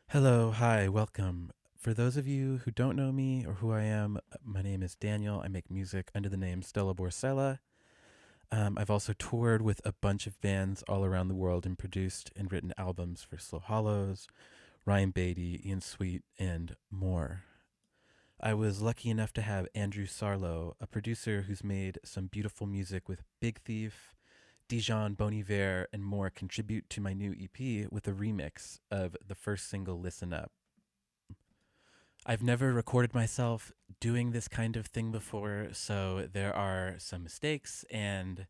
Hello, hi, welcome. For those of you who don't know me or who I am, my name is Daniel. I make music under the name Stella Borsella. I've also toured with a bunch of bands all around the world and produced and written albums for Slow Hollows, Ryan Beatty, Ian Sweet, and more. I was lucky enough to have Andrew Sarlo, a producer who's made some beautiful music with Big Thief, Dijon, Bon Iver, and more, contribute to my new EP with a remix of the first single, Listen Up. I've never recorded myself doing this kind of thing before, so there are some mistakes, and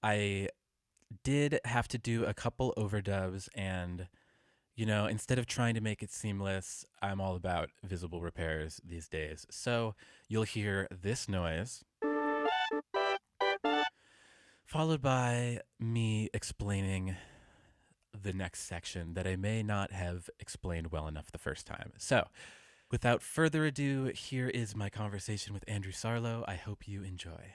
I did have to do a couple overdubs. And, instead of trying to make it seamless, I'm all about visible repairs these days. So you'll hear this noise, followed by me explaining the next section that I may not have explained well enough the first time. So, without further ado, here is my conversation with Andrew Sarlo. I hope you enjoy.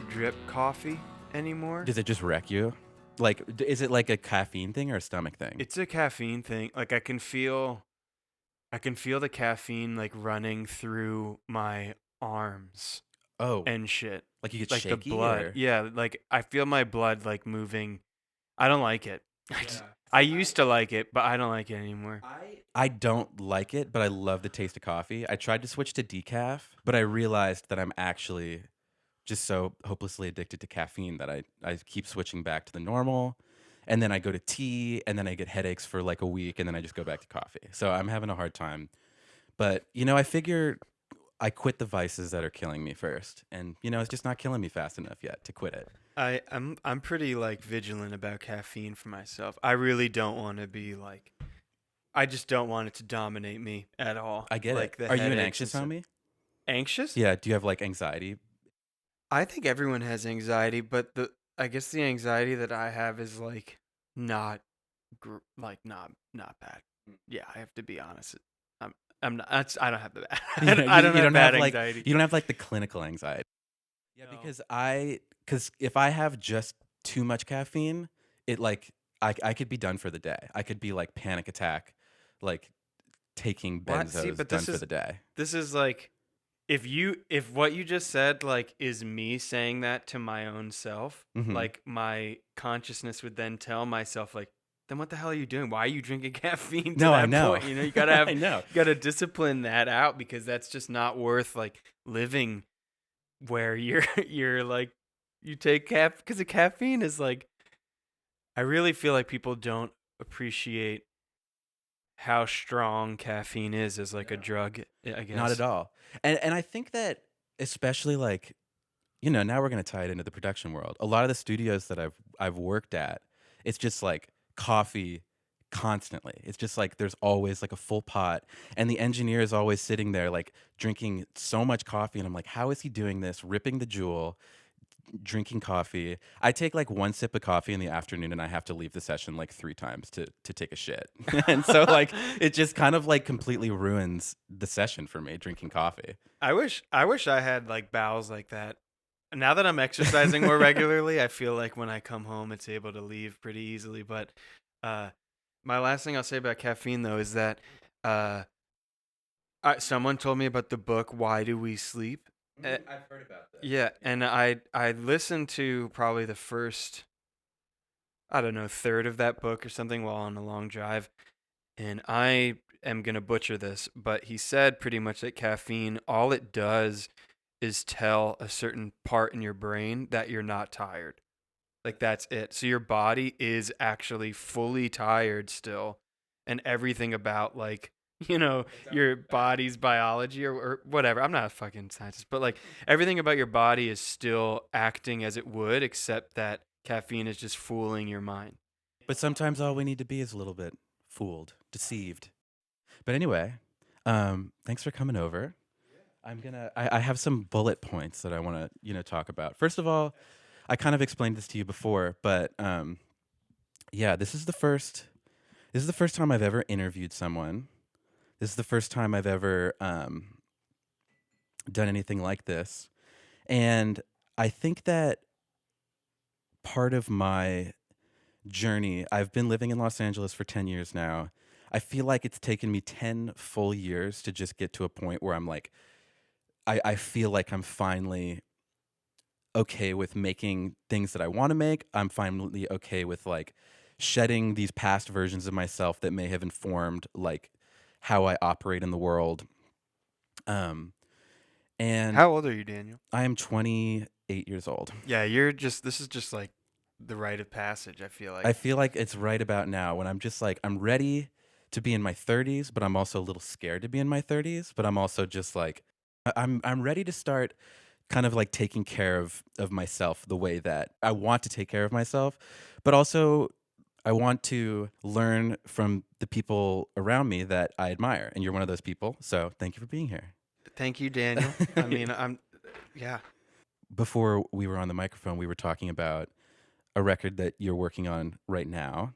Drip coffee anymore. Does it just wreck you? Like, is it like a caffeine thing or a stomach thing? It's a caffeine thing. Like I can feel the caffeine like running through my arms Oh, and shit. like you get Like the shaky blood. or? Yeah, like I feel my blood like moving. I don't like it. Yeah. I used to like it, but I don't like it anymore. I don't like it, but I love the taste of coffee. I tried to switch to decaf, but I realized that I'm actually just so hopelessly addicted to caffeine that I keep switching back to the normal. And then I go to tea, and then I get headaches for like a week, and then I just go back to coffee. So I'm having a hard time. But, I figure I quit the vices that are killing me first. And, it's just not killing me fast enough yet to quit it. I'm pretty like vigilant about caffeine for myself. I really don't want to be like I just don't want it to dominate me at all. I get Like it. the Are you an headaches and anxious stuff. homie? Anxious? Yeah. Do you have like anxiety? I think everyone has anxiety, but I guess the anxiety that I have is like not not bad. Yeah, I have to be honest. I'm not. I don't have the bad. I don't You have don't bad have like anxiety. you don't have like the clinical anxiety. Yeah, No. because if I have just too much caffeine, it like I could be done for the day. I could be like panic attack, like taking What? See, benzos, but done for the day. this is like if what you just said like is me saying that to my own self, Hmm. like my consciousness would then tell myself like, then what the hell are you doing? Why are you drinking caffeine to No, I that know. point? You gotta I know. you gotta discipline that out because that's just not worth like living where you're like you take because the caffeine is like I really feel like people don't appreciate how strong caffeine is as like a drug, I Not at guess. all. And I think that especially like now we're gonna tie it into the production world. A lot of the studios that I've worked at, it's just like coffee constantly. It's just like there's always like a full pot, and the engineer is always sitting there like drinking so much coffee, and I'm like, how is he doing this? Ripping the jewel, drinking coffee. I take like one sip of coffee in the afternoon, and I have to leave the session like 3 times to take a shit, and so like it just kind of like completely ruins the session for me drinking coffee. I wish I had like bowels like that. Now that I'm exercising more regularly, I feel like when I come home it's able to leave pretty easily. But uh my last thing I'll say about caffeine though is that uh someone told me about the book Why Do We Sleep? I've heard about this. Yeah, and I listened to probably the first I don't know third of that book or something while on a long drive, and I am gonna butcher this, but he said pretty much that caffeine all it does is tell a certain part in your brain that you're not tired. Like that's it. So your body is actually fully tired still, and everything about like your body's biology or whatever. I'm not a fucking scientist, but like everything about your body is still acting as it would, except that caffeine is just fooling your mind. But sometimes all we need to be is a little bit fooled, deceived. But anyway, thanks for coming over. I have some bullet points that I want to, talk about. First of all, I kind of explained this to you before, but yeah, this is the first time I've ever interviewed someone. This is the first time I've ever done anything like this. And I think that part of my journey. I've been living in Los Angeles for 10 years now. I feel like it's taken me 10 full years to just get to a point where I'm like, I feel like I'm finally okay with making things that I want to make. I'm finally okay with like shedding these past versions of myself that may have informed like how I operate in the world. Um, and How old are you, Daniel? I am 28 years old. Yeah, this is just like the rite of passage, I feel like. I feel like it's right about now when I'm just like, I'm ready to be in my 30s, but I'm also a little scared to be in my 30s. But I'm also just like, I'm ready to start kind of like taking care of myself the way that I want to take care of myself, but also I want to learn from the people around me that I admire. And you're one of those people. So thank you for being here. Thank you, Daniel. I mean, yeah. Before we were on the microphone, we were talking about a record that you're working on right now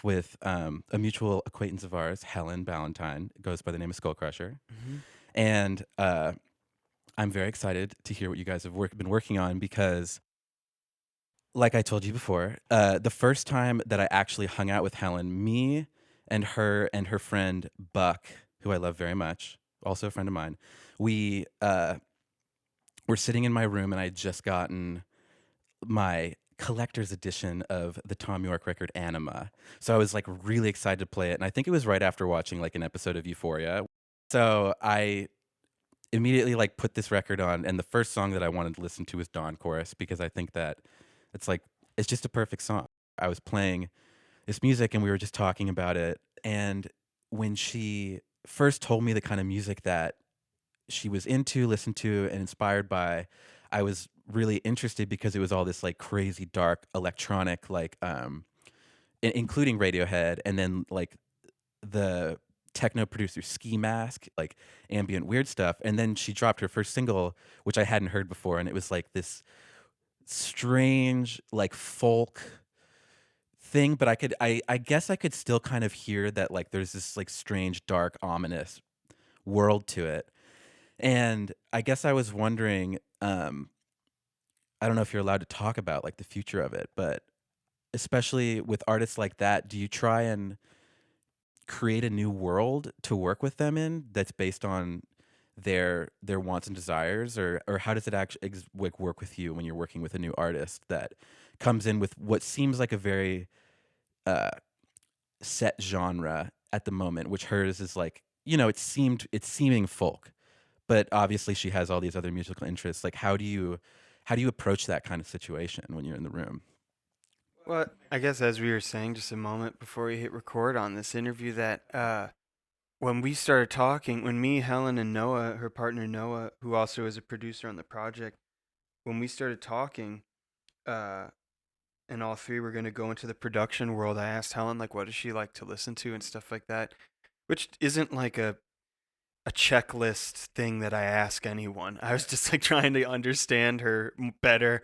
with a mutual acquaintance of ours, Helen Ballantyne, goes by the name of Skull Crusher. Mm-hmm. And I'm very excited to hear what you guys have been working on because, like I told you before, the first time that I actually hung out with Helen, me and her friend Buck, who I love very much, also a friend of mine, we were sitting in my room and I had just gotten my collector's edition of the Tom York record Anima. So I was like really excited to play it. And I think it was right after watching like an episode of Euphoria. So I immediately like put this record on, and the first song that I wanted to listen to was Dawn Chorus because I think that it's like it's just a perfect song. I was playing this music and we were just talking about it, and when she first told me the kind of music that she was into, listened to, and inspired by, I was really interested because it was all this like crazy dark electronic, like including Radiohead, and then like the techno producer Ski Mask, like ambient weird stuff. And then she dropped her first single, which I hadn't heard before, and it was like this strange like folk thing, but I guess I could still kind of hear that like there's this like strange, dark, ominous world to it. And I guess I was wondering, I don't know if you're allowed to talk about like the future of it, but especially with artists like that, do you try and create a new world to work with them in that's based on their wants and desires, or how does it actually like work with you when you're working with a new artist that comes in with what seems like a very uh, set genre at the moment, which hers is like, it's seeming folk, but obviously she has all these other musical interests. Like how do you approach that kind of situation when you're in the room? Well, I guess as we were saying just a moment before we hit record on this interview, that when we started talking, when me, Helen, and Noah, her partner Noah, who also is a producer on the project, when we started talking, uh, and all three were going to go into the production world, I asked Helen, like, what does she like to listen to and stuff like that, which isn't like a checklist thing that I ask anyone. I was just like trying to understand her better.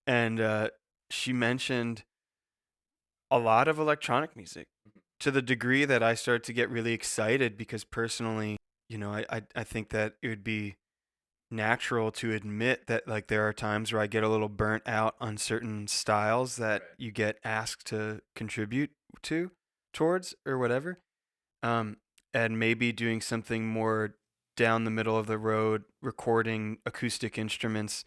And she mentioned a lot of electronic music to the degree that I started to get really excited because personally, I think that it would be natural to admit that like there are times where I get a little burnt out on certain styles that you get asked to contribute to towards or whatever. Um, and maybe doing something more down the middle of the road, recording acoustic instruments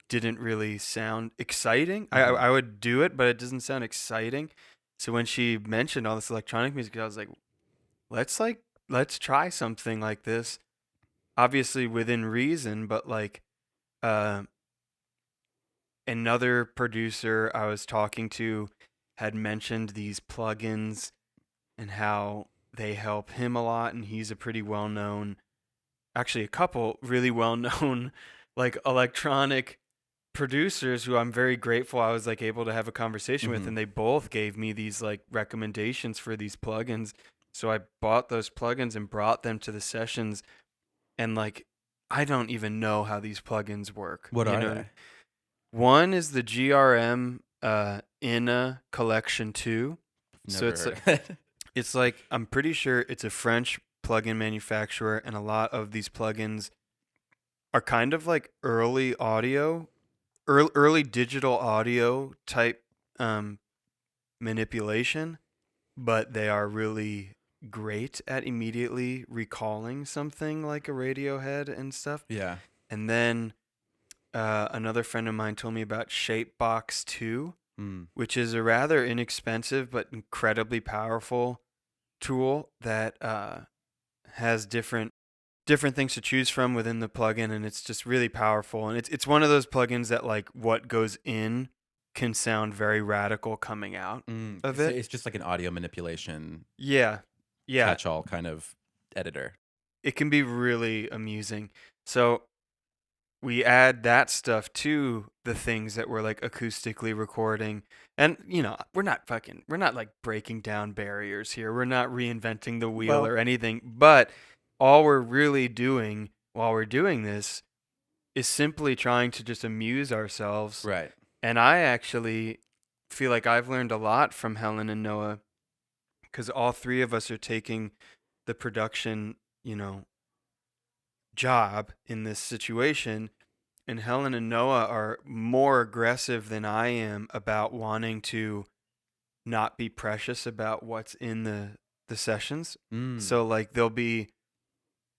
didn't really sound exciting. I Mm-hmm. I would do it, but it doesn't sound exciting. So when she mentioned all this electronic music, I was like, let's try something like this. Obviously within reason, but like uh, another producer I was talking to had mentioned these plugins and how they help him a lot, and he's a pretty well known, actually a couple really well known like electronic producers who I'm very grateful I was like able to have a conversation with, Mm-hmm. and they both gave me these like recommendations for these plugins. So I bought those plugins and brought them to the sessions, and like I don't even know how these plugins work. What You are know, they? one is the GRM Inna Collection 2. So Never it's heard like of it. I'm pretty sure it's a French plugin manufacturer, and a lot of these plugins are kind of like early audio early digital audio type um, manipulation, but they are really great at immediately recalling something like a Radiohead and stuff. Yeah. And then another friend of mine told me about Shapebox 2, Mm. which is a rather inexpensive but incredibly powerful tool that has different things to choose from within the plugin, and it's just really powerful. And it's one of those plugins that like what goes in can sound very radical coming out Mm. of So it. it's just like an audio manipulation Yeah, yeah, catch-all kind of editor. it can be really amusing. So we add that stuff to the things that we're like acoustically recording. And we're not like breaking down barriers here. We're not reinventing the wheel Well, or anything, but all we're really doing while we're doing this is simply trying to just amuse ourselves. right. And I actually feel like I've learned a lot from Helen and Noah because all three of us are taking the production, job in this situation. And Helen and Noah are more aggressive than I am about wanting to not be precious about what's in the sessions. Mm. So like we'll be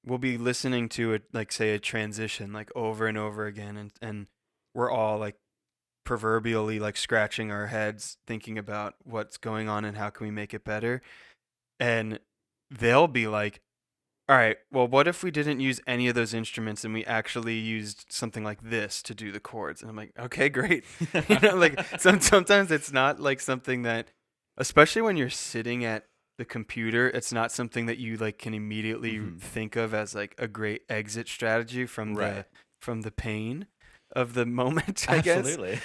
listening to it, like say a transition like over and over again, and we're all like proverbially like scratching our heads thinking about what's going on and how can we make it better. And they'll be like, all right, well, what if we didn't use any of those instruments and we actually used something like this to do the chords? And I'm like, okay, great. Like sometimes it's not like something that, especially when you're sitting at the computer, it's not something that you like can immediately Mhm. think of as like a great exit strategy Right. from the pain of the moment, I guess. Absolutely.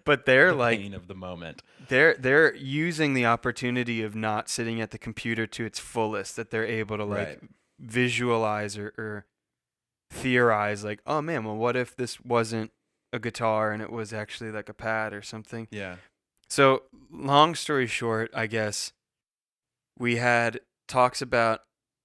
But they're The like pain of the moment. they're using the opportunity of not sitting at the computer to its fullest, that they're able to like Right. visualize or theorize like, oh man, well what if this wasn't a guitar and it was actually like a pad or something. Yeah. So long story short, I guess we had talks about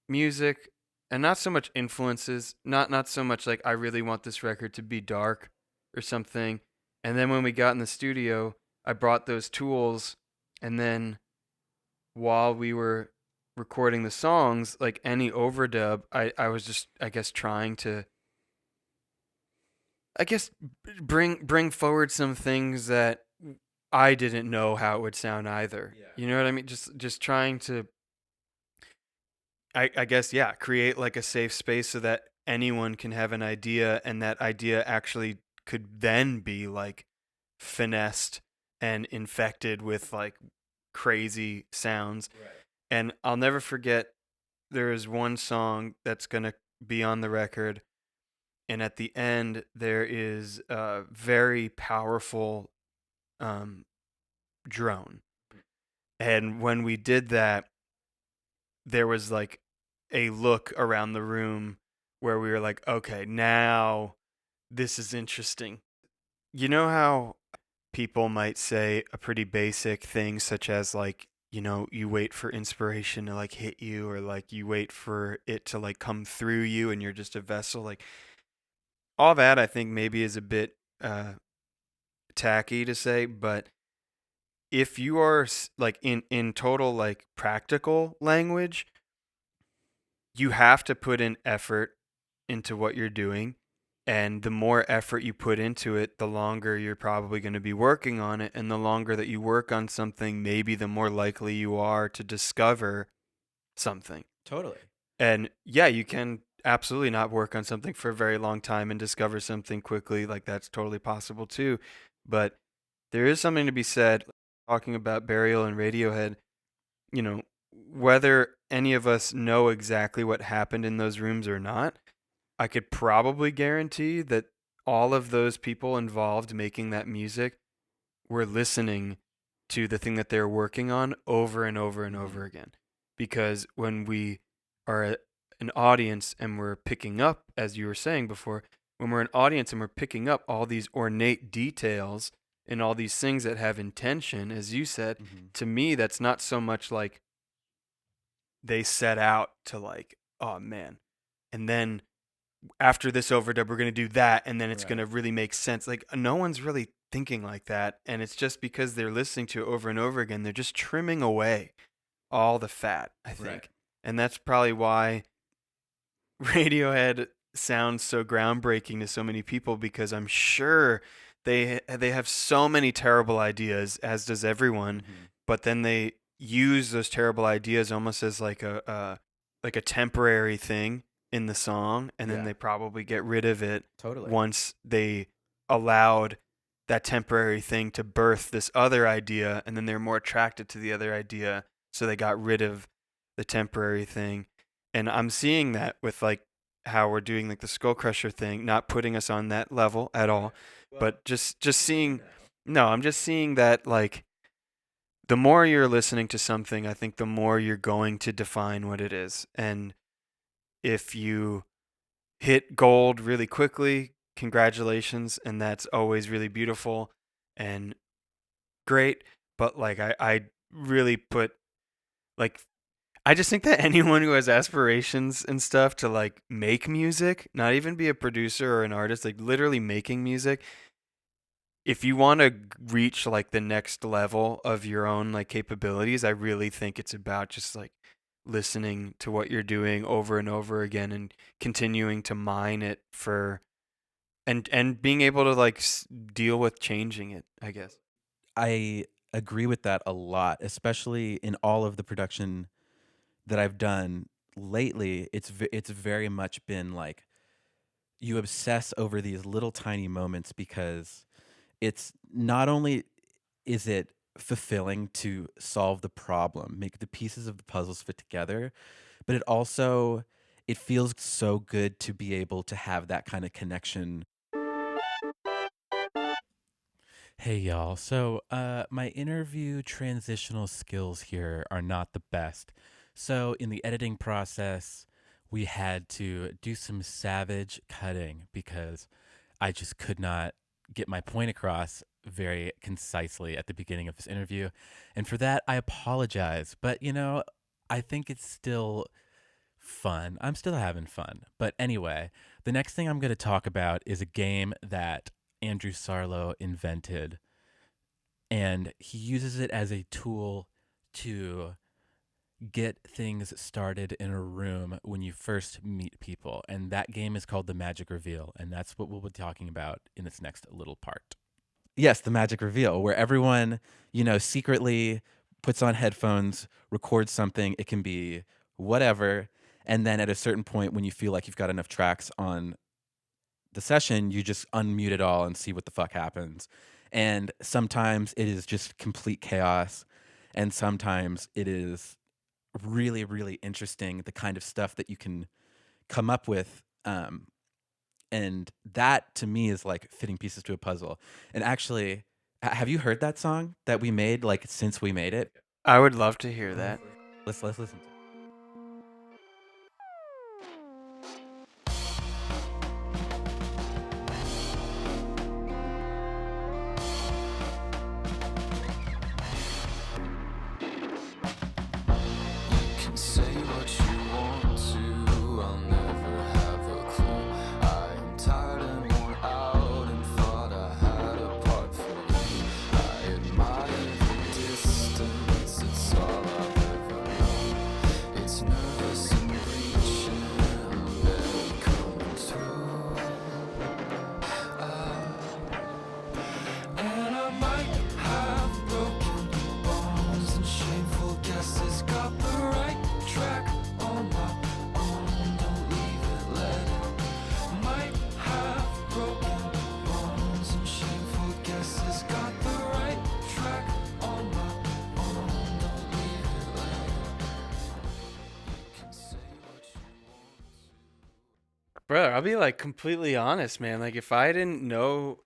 music and not so much influences, not so much like I really want this record to be dark or something. And then when we got in the studio, I brought those tools, and then while we were recording the songs, like any overdub, I was just I guess trying to I guess bring forward some things that I didn't know how it would sound either. Yeah. You know what I mean? Just trying to I guess yeah, create like a safe space so that anyone can have an idea, and that idea actually could then be like finessed and infected with like crazy sounds. Right. And I'll never forget, there is one song that's going to be on the record, and at the end there is a very powerful um, drone. And when we did that, there was like a look around the room where we were like, okay, now this is interesting. You know how people might say a pretty basic thing, such as like, you wait for inspiration to like hit you, or like you wait for it to like come through you and you're just a vessel. Like all that I think maybe is a bit tacky to say, but if you are like in total like practical language, you have to put in effort into what you're doing. And the more effort you put into it, the longer you're probably going to be working on it. And the longer that you work on something, maybe the more likely you are to discover something. Totally. And yeah, you can absolutely not work on something for a very long time and discover something quickly. Like that's totally possible too. But there is something to be said, talking about Burial and Radiohead, you know, whether any of us know exactly what happened in those rooms or not, I could probably guarantee that all of those people involved making that music were listening to the thing that they're working on over and over and Mhm. over again. Because when we are an audience and we're picking up, as you were saying before, when we're an audience and we're picking up all these ornate details and all these things that have intention, as you said, Mhm. to me, that's not so much like they set out to like, oh man. And then after this overdub, we're going to do that, and then it's Right. going to really make sense. Like, no one's really thinking like that, and it's just because they're listening to it over and over again. They're just trimming away all the fat, I Right. think. And that's probably why Radiohead sounds so groundbreaking to so many people, because I'm sure they have so many terrible ideas, as does everyone, but then they use those terrible ideas almost as like a temporary thing in the song, and then Yeah. they probably get rid of it Totally. once they allowed that temporary thing to birth this other idea, and then they're more attracted to the other idea, so they got rid of the temporary thing. And I'm seeing that with like how we're doing like the Skull Crusher thing, not putting us on that level at all, but just seeing. No, I'm just seeing that like the more you're listening to something, I think the more you're going to define what it is. And if you hit gold really quickly, congratulations, and that's always really beautiful and great. But like I really put like I just think that anyone who has aspirations and stuff to like make music, not even be a producer or an artist, like literally making music, if you want to reach like the next level of your own like capabilities, I really think it's about just like listening to what you're doing over and over again and continuing to mine it for and being able to like deal with changing it, I guess. I agree with that a lot, especially in all of the production that I've done lately. It's very much been like you obsess over these little tiny moments, because it's not only is it fulfilling to solve the problem, make the pieces of the puzzles fit together, but it feels so good to be able to have that kind of connection. Hey y'all. So, my interview transitional skills here are not the best. So, in the editing process, we had to do some savage cutting because I just could not get my point across very concisely at the beginning of this interview. And for that, I apologize. But, I think it's still fun. I'm still having fun. But anyway, the next thing I'm going to talk about is a game that Andrew Sarlo invented, and he uses it as a tool to get things started in a room when you first meet people. And that game is called the Magic Reveal, and that's what we'll be talking about in this next little part. Yes, the Magic Reveal, where everyone, secretly puts on headphones, records something. It can be whatever. And then at a certain point, when you feel like you've got enough tracks on the session, you just unmute it all and see what the fuck happens. And sometimes it is just complete chaos. And sometimes it is really, really interesting, the kind of stuff that you can come up with. And that to me is like fitting pieces to a puzzle. And actually, have you heard that song that we made like since we made it? I would love to hear that. Let's listen to it. Brother, I'll be like completely honest, man. Like if I didn't know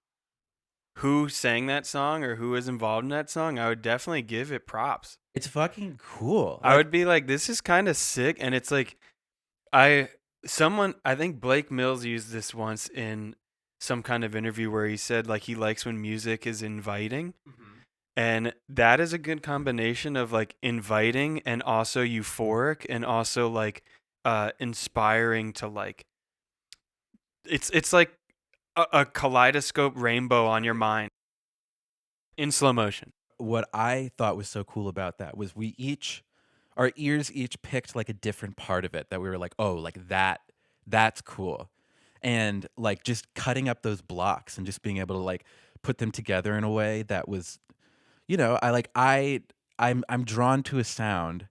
who sang that song or who was involved in that song, I would definitely give it props. It's fucking cool. I would be like, this is kind of sick. And it's like, I, I think Blake Mills used this once in some kind of interview where he said like he likes when music is inviting. And that is a good combination of like inviting and also euphoric and also like inspiring to like It's like a kaleidoscope rainbow on your mind in slow motion. What I thought was so cool about that was our ears each picked like a different part of it that we were like, oh, like that's cool. And like just cutting up those blocks and just being able to like put them together in a way that was, I'm drawn to a sound,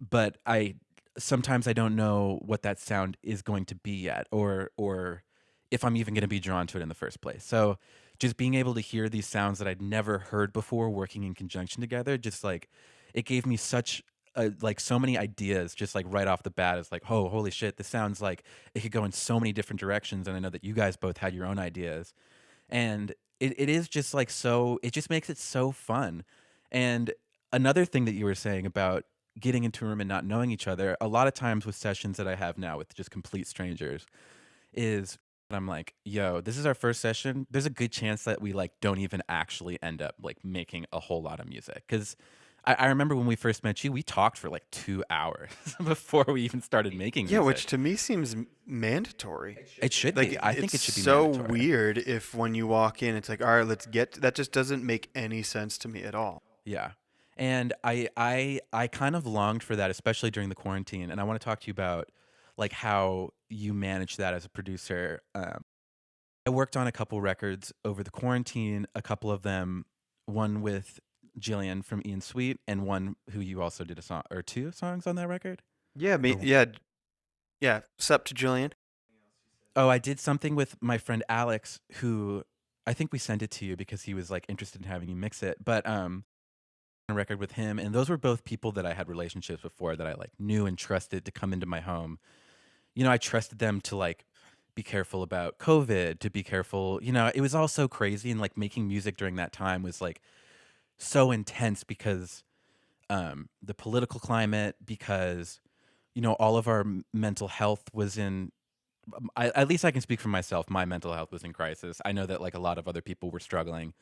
but I sometimes I don't know what that sound is going to be yet, or if I'm even going to be drawn to it in the first place. So just being able to hear these sounds that I'd never heard before working in conjunction together, just like it gave me such like so many ideas just like right off the bat. It's like, oh, holy shit, this sounds like it could go in so many different directions, and I know that you guys both had your own ideas, and it is just like so it just makes it so fun. And another thing that you were saying about getting into a room and not knowing each other, a lot of times with sessions that I have now with just complete strangers, is I'm like, yo, this is our first session. There's a good chance that we like don't even actually end up like making a whole lot of music. Cause I remember when we first met you, we talked for like 2 hours before we even started making Yeah, which music. to me seems mandatory. It should Like be. I think it's it should be so mandatory. weird if when you walk in, it's like, all right, let's get. That just doesn't make any sense to me at all. Yeah. And I kind of longed for that, especially during the quarantine. And I want to talk to you about like how you managed that as a producer. I worked on a couple records over the quarantine, a couple of them, one with Jillian from Ian Sweet, and one who you also did a song or two songs on that record. Yeah, me. Or Yeah, yeah. Sup to Jillian. oh, I did something with my friend Alex, who I think we sent it to you because he was like interested in having you mix it. But a record with him, and those were both people that I had relationships before that I like knew and trusted to come into my home. I trusted them to like be careful about COVID, to be careful. It was all so crazy, and like making music during that time was like so intense because the political climate, because all of our mental health was in. At least I can speak for myself. My mental health was in crisis. I know that like a lot of other people were struggling,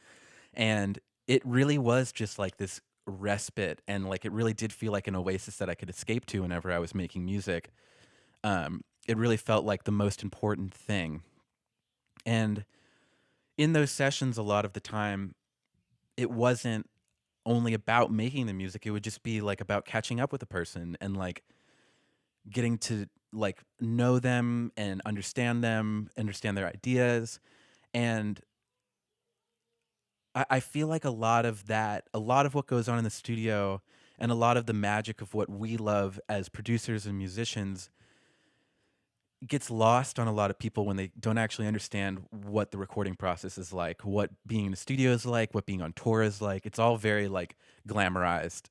and it really was just like this respite, and like it really did feel like an oasis that I could escape to whenever I was making music. It really felt like the most important thing. And in those sessions, a lot of the time, it wasn't only about making the music. It would just be like about catching up with a person and like getting to like know them, understand their ideas. And I feel like a lot of what goes on in the studio and a lot of the magic of what we love as producers and musicians gets lost on a lot of people when they don't actually understand what the recording process is like, what being in the studio is like, what being on tour is like. It's all very like glamorized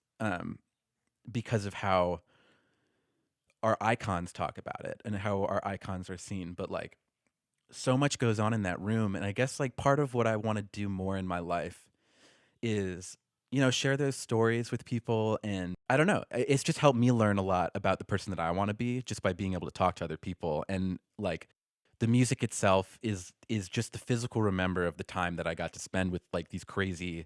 because of how our icons talk about it and how our icons are seen. But like so much goes on in that room. And I guess like part of what I want to do more in my life is share those stories with people. And I don't know, it's just helped me learn a lot about the person that I want to be just by being able to talk to other people. And like the music itself is just the physical remember of the time that I got to spend with like these crazy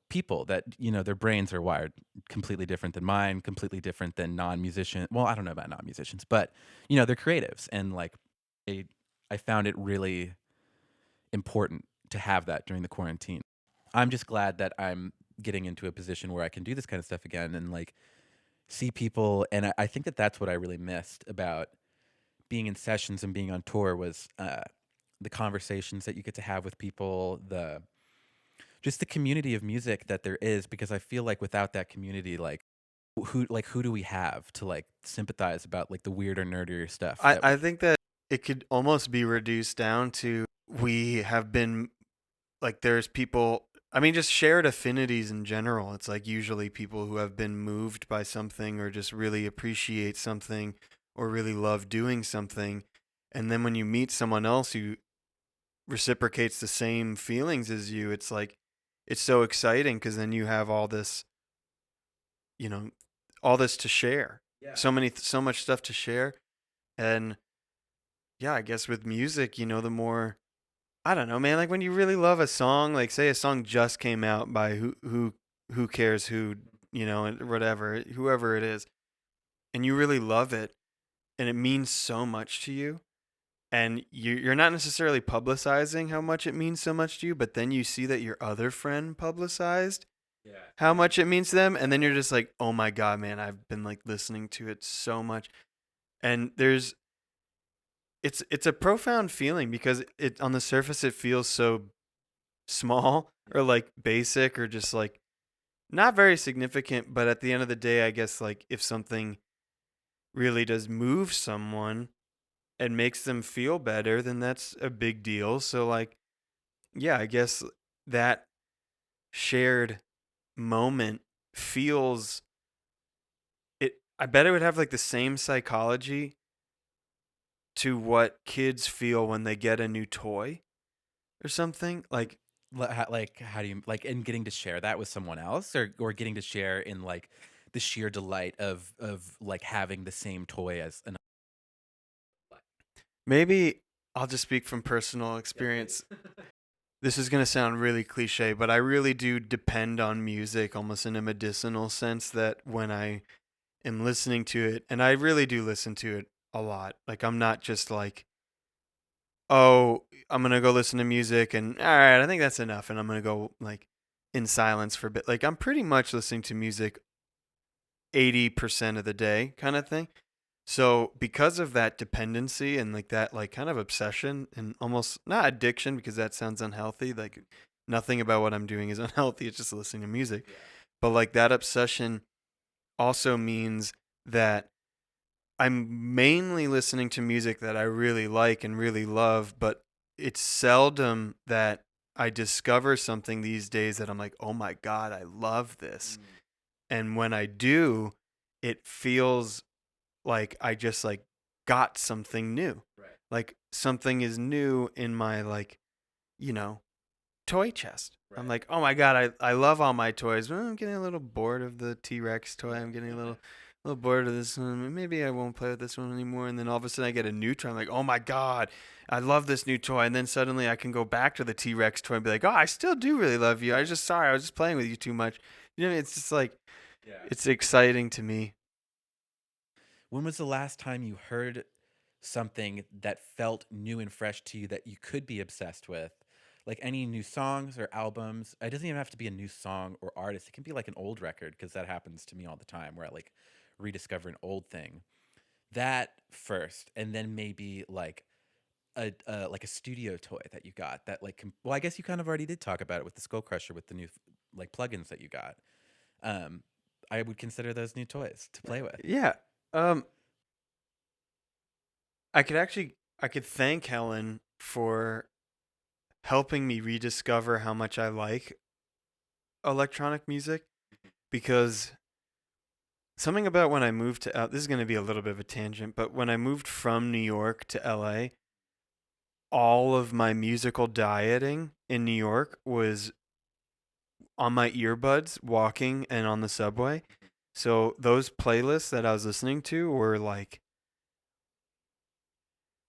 people that their brains are wired completely different than mine, completely different than non-musician. Well, I don't know about non-musicians, but they're creatives, and like I, I found it really important to have that during the quarantine. I'm just glad that I'm getting into a position where I can do this kind of stuff again and like see people. And I think that that's what I really missed about being in sessions and being on tour was the conversations that you get to have with people, the just the community of music that there is. Because I feel like without that community, who do we have to like sympathize about like the weirder, nerdier stuff that I we. think that it could almost be reduced down to we have been like there's people. I mean, just shared affinities in general. It's like usually people who have been moved by something or just really appreciate something or really love doing something. And then when you meet someone else who reciprocates the same feelings as you, it's like it's so exciting because then you have all this, you know, all this to share. Yeah. So much stuff to share. And yeah, I guess with music, the more I don't know, man, like when you really love a song, like say a song just came out by who cares who, and whatever, whoever it is, and you really love it and it means so much to you. and you're not necessarily publicizing how much it means so much to you, but then you see that your other friend publicized Yeah. how much it means to them, and then you're just like, oh my god, man, I've been like listening to it so much. And it's a profound feeling because it on the surface it feels so small or like basic or just like not very significant, but at the end of the day, I guess like if something really does move someone and makes them feel better, then that's a big deal. So like, yeah, I guess that shared moment feels it. I bet it would have like the same psychology to what kids feel when they get a new toy or something. Like, Like, how do you like in getting to share that with someone else, or getting to share in like the sheer delight of like having the same toy as an. maybe I'll just speak from personal experience. This is going to sound really cliche, but I really do depend on music almost in a medicinal sense that when I am listening to it, and I really do listen to it a lot. Like, I'm not just like, oh, I'm going to go listen to music and all right, I think that's enough. And I'm going to go like in silence for a bit. Like, I'm pretty much listening to music 80% of the day kind of thing. So because of that dependency and like that like kind of obsession and almost not addiction because that sounds unhealthy, like nothing about what I'm doing is unhealthy, it's just listening to music. Yeah. But like that obsession also means that I'm mainly listening to music that I really like and really love, but it's seldom that I discover something these days that I'm like, "Oh my god, I love this." Mm, And when I do, it feels like I just like got something new. right. Like something is new in my like, you know, toy chest. I'm Right. like, oh my god, I love all my toys. Well, I'm getting a little bored of the T-Rex toy. I'm getting a little bored of this one. Maybe I won't play with this one anymore. And then all of a sudden I get a new toy. I'm like, oh my god, I love this new toy. And then suddenly I can go back to the T-Rex toy and be like, oh, I still do really love you. I was just sorry, I was just playing with you too much. You know, it's just like Yeah. it's exciting to me. When was the last time you heard something that felt new and fresh to you that you could be obsessed with? Like any new songs or albums? It doesn't even have to be a new song or artist. It can be like an old record because that happens to me all the time where I like rediscover an old thing. That first, and then maybe like a studio toy that you got that like well, I guess you kind of already did talk about it with the Skull Crusher with the new like plugins that you got. Um, I would consider those new toys to play with. Yeah. Um, I could thank Helen for helping me rediscover how much I like electronic music because something about when I moved to this is going to be a little bit of a tangent, but when I moved from New York to LA, all of my musical dieting in New York was on my earbuds walking and on the subway. So those playlists that I was listening to were like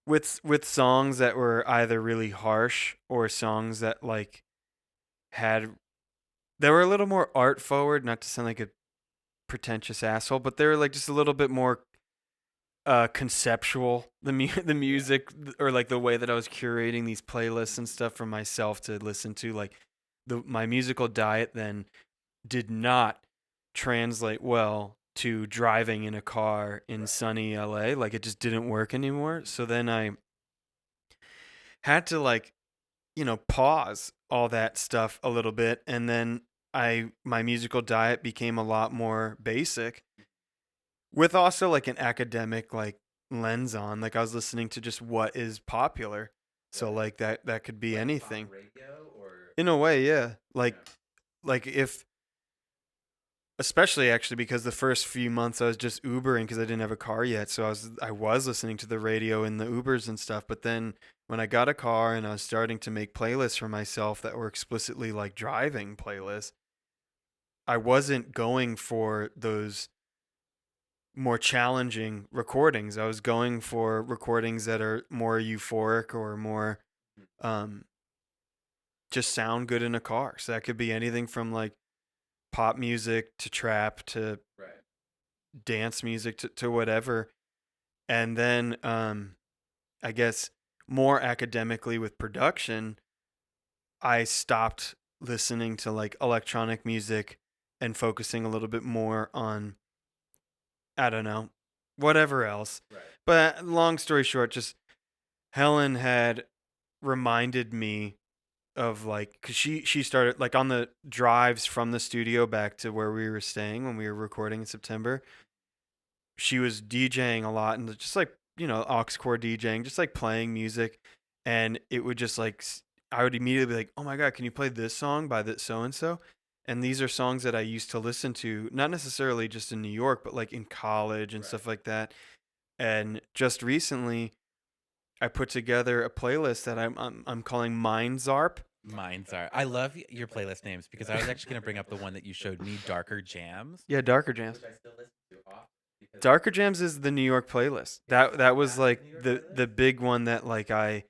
with songs that were either really harsh or songs that like had they were a little more art forward, not to sound like a pretentious asshole, but they were like just a little bit more conceptual. The Yeah. music or like the way that I was curating these playlists and stuff for myself to listen to, like my musical diet then did not translate well to driving in a car in Right. sunny LA. Like it just didn't work anymore. So then I had to like pause all that stuff a little bit and then my musical diet became a lot more basic with also like an academic like lens on. Like I was listening to just what is popular. So Right. like that could be Like pop anything. radio or In a way, yeah. Like yeah. like if especially actually because the first few months I was just Ubering because I didn't have a car yet. So I was listening to the radio in the Ubers and stuff. But then when I got a car and I was starting to make playlists for myself that were explicitly like driving playlists, I wasn't going for those more challenging recordings. I was going for recordings that are more euphoric or more um, just sound good in a car. So that could be anything from like pop music to trap to Right. dance music to whatever. And then I guess more academically with production, I stopped listening to like electronic music and focusing a little bit more on, I don't know, whatever else. Right. But long story short, just Helen had reminded me of like, cause she started like on the drives from the studio back to where we were staying when we were recording in September. She was DJing a lot and just like, aux core DJing, just like playing music. And it would just like, I would immediately be like, oh my God, can you play this song by this so and so? And these are songs that I used to listen to, not necessarily just in New York, but like in college and stuff like that. And just recently, I put together a playlist that I'm calling Mind Zarp. Mines are. I love your playlist names because I was actually going to bring up the one that you showed me, Darker Jams, Yeah, Darker Jams. which I still listen to often. Because Darker Jams is the New York playlist. That was like the big one that like I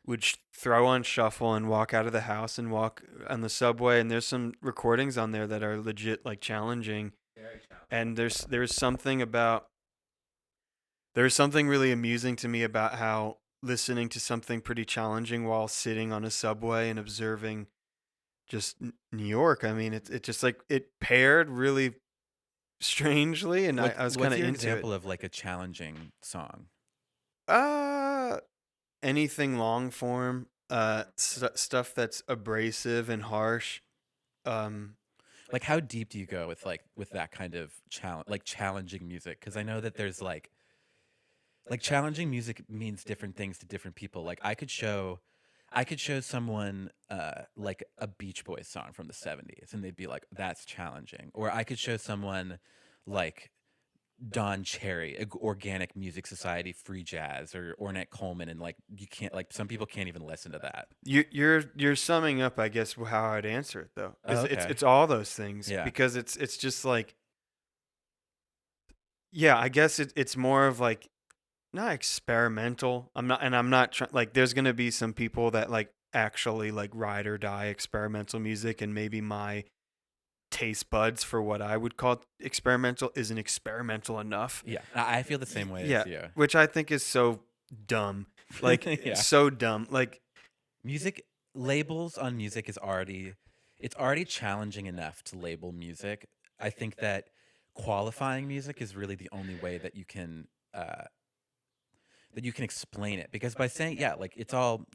would throw on shuffle and walk out of the house and walk on the subway. And there's some recordings on there that are legit like challenging. very challenging. And there's something really amusing to me about how listening to something pretty challenging while sitting on a subway and observing just New York. I mean, it just like it paired really strangely, and I was kind What's of your into example of like a challenging song? it. Anything long form, stuff that's abrasive and harsh. Um, Like, how deep do you go with that kind of challenging music? Because I know that there's like challenging music means different things to different people. Like I could show someone like a Beach Boys song from the 70s and they'd be like, that's challenging. Or I could show someone like Don Cherry, Organic Music Society, free jazz, or Ornette Coleman, and like you can't, like, some people can't even listen to that. you're summing up, I guess, how I'd answer it though. Oh, Is okay. it's all those things Yeah. because it's just like, yeah, I guess it's more of like not experimental. I'm not trying, like there's going to be some people that like actually like ride or die experimental music, and maybe my taste buds for what I would call experimental isn't experimental enough. Yeah. I feel the same way Yeah, as you. which I think is so dumb. Like Yeah. so dumb. Like Music labels on music it's already challenging enough to label music. I think that qualifying music is really the only way uh that you can explain it, because by saying, yeah, like, it's all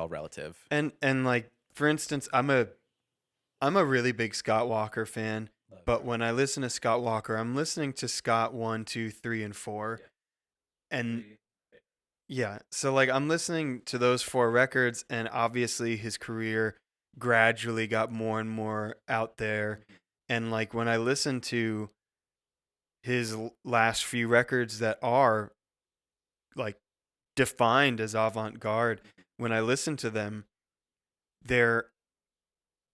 relative. and like for instance, I'm a really big Scott Walker fan, but when I listen to Scott Walker, I'm listening to Scott 1, 2, 3, and 4. And yeah, so like I'm listening to those four records, and obviously his career gradually got more and more out there. And like when I listen to his last few records that are like defined as avant garde, when I listen to them, they're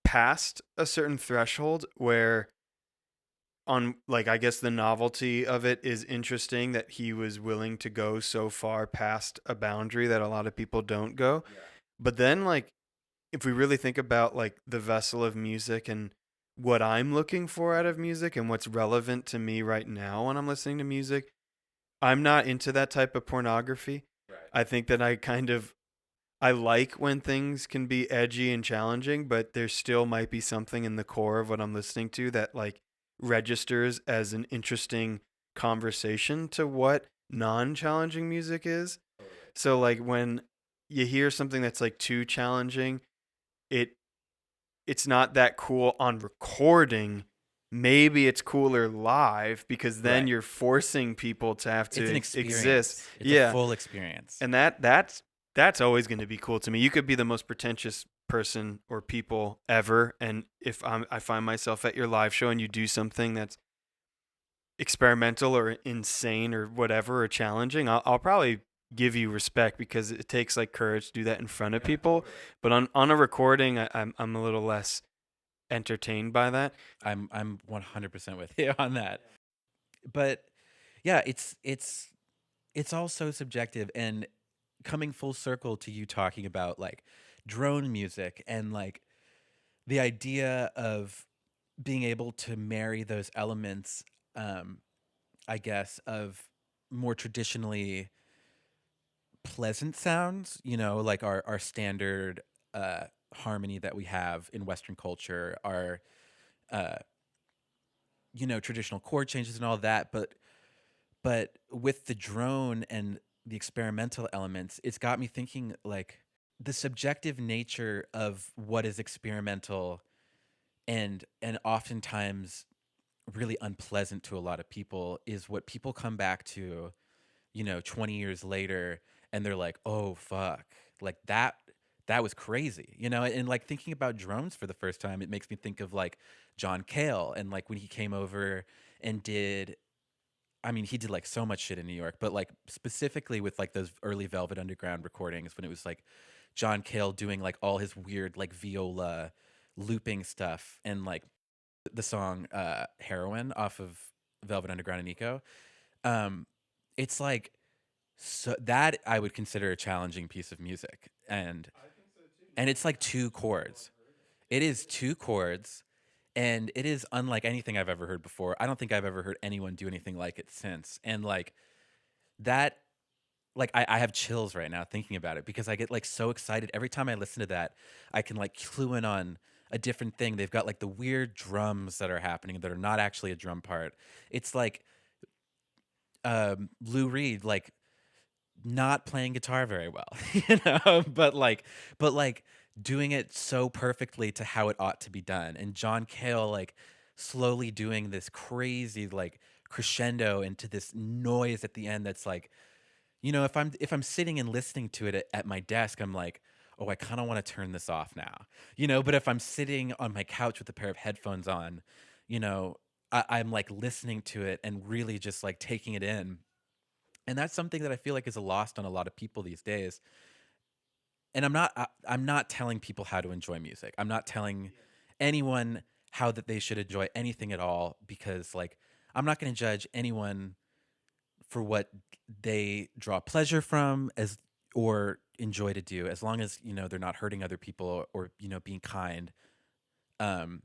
past a certain threshold where, on like, I guess the novelty of it is interesting that he was willing to go so far past a boundary that a lot of people don't go. Yeah. But then like if we really think about like the vessel of music and what I'm looking for out of music and what's relevant to me right now when I'm listening to music, I'm not into that type of pornography. Right. I think that I like when things can be edgy and challenging, but there still might be something in the core of what I'm listening to that like registers as an interesting conversation to what non-challenging music is. So like when you hear something that's like too challenging, it it's not that cool on recording. Maybe it's cooler live because then Right. you're forcing people to have to It's an exist. experience. It's a Yeah. full experience. And that's always going to be cool to me. You could be the most pretentious person or people ever, and if I find myself at your live show and you do something that's experimental or insane or whatever or challenging, I'll probably give you respect because it takes like courage to do that in front of people. But on a recording, I'm a little less entertained by that. I'm 100% with you on that. But yeah, it's all so subjective, and coming full circle to you talking about like drone music and like the idea of being able to marry those elements, um I guess, of more traditionally pleasant sounds, like our standard harmony that we have in Western culture, our uh, traditional chord changes and all that, but with the drone and the experimental elements, it's got me thinking like the subjective nature of what is experimental and oftentimes really unpleasant to a lot of people is what people come back to, 20 years later, and they're like, "Oh fuck. Like that was crazy." And like thinking about drones for the first time, it makes me think of like John Cale and like when he came over and did he did like so much shit in New York, but like specifically with like those early Velvet Underground recordings when it was like John Cale doing like all his weird like viola looping stuff and like the song Heroin off of Velvet Underground and Nico. Um it's like so that I would consider a challenging piece of music. And it's like two chords. It is two chords and it is unlike anything I've ever heard before. I don't think I've ever heard anyone do anything like it since. And like that, like I have chills right now thinking about it because I get like so excited every time I listen to that. I can like clue in on a different thing. They've got like the weird drums that are happening that are not actually a drum part. It's like Lou Reed like not playing guitar very well, but like doing it so perfectly to how it ought to be done. And John Cale like slowly doing this crazy like crescendo into this noise at the end that's like, if I'm sitting and listening to it at my desk, I'm like, oh, I kind of want to turn this off now, But if I'm sitting on my couch with a pair of headphones on, you know, I'm like listening to it and really just like taking it in. And that's something that I feel like is lost on a lot of people these days. And I'm not telling people how to enjoy music. I'm not telling anyone how that they should enjoy anything at all because like I'm not going to judge anyone for what they draw pleasure from as or enjoy to do as long as they're not hurting other people or being kind. um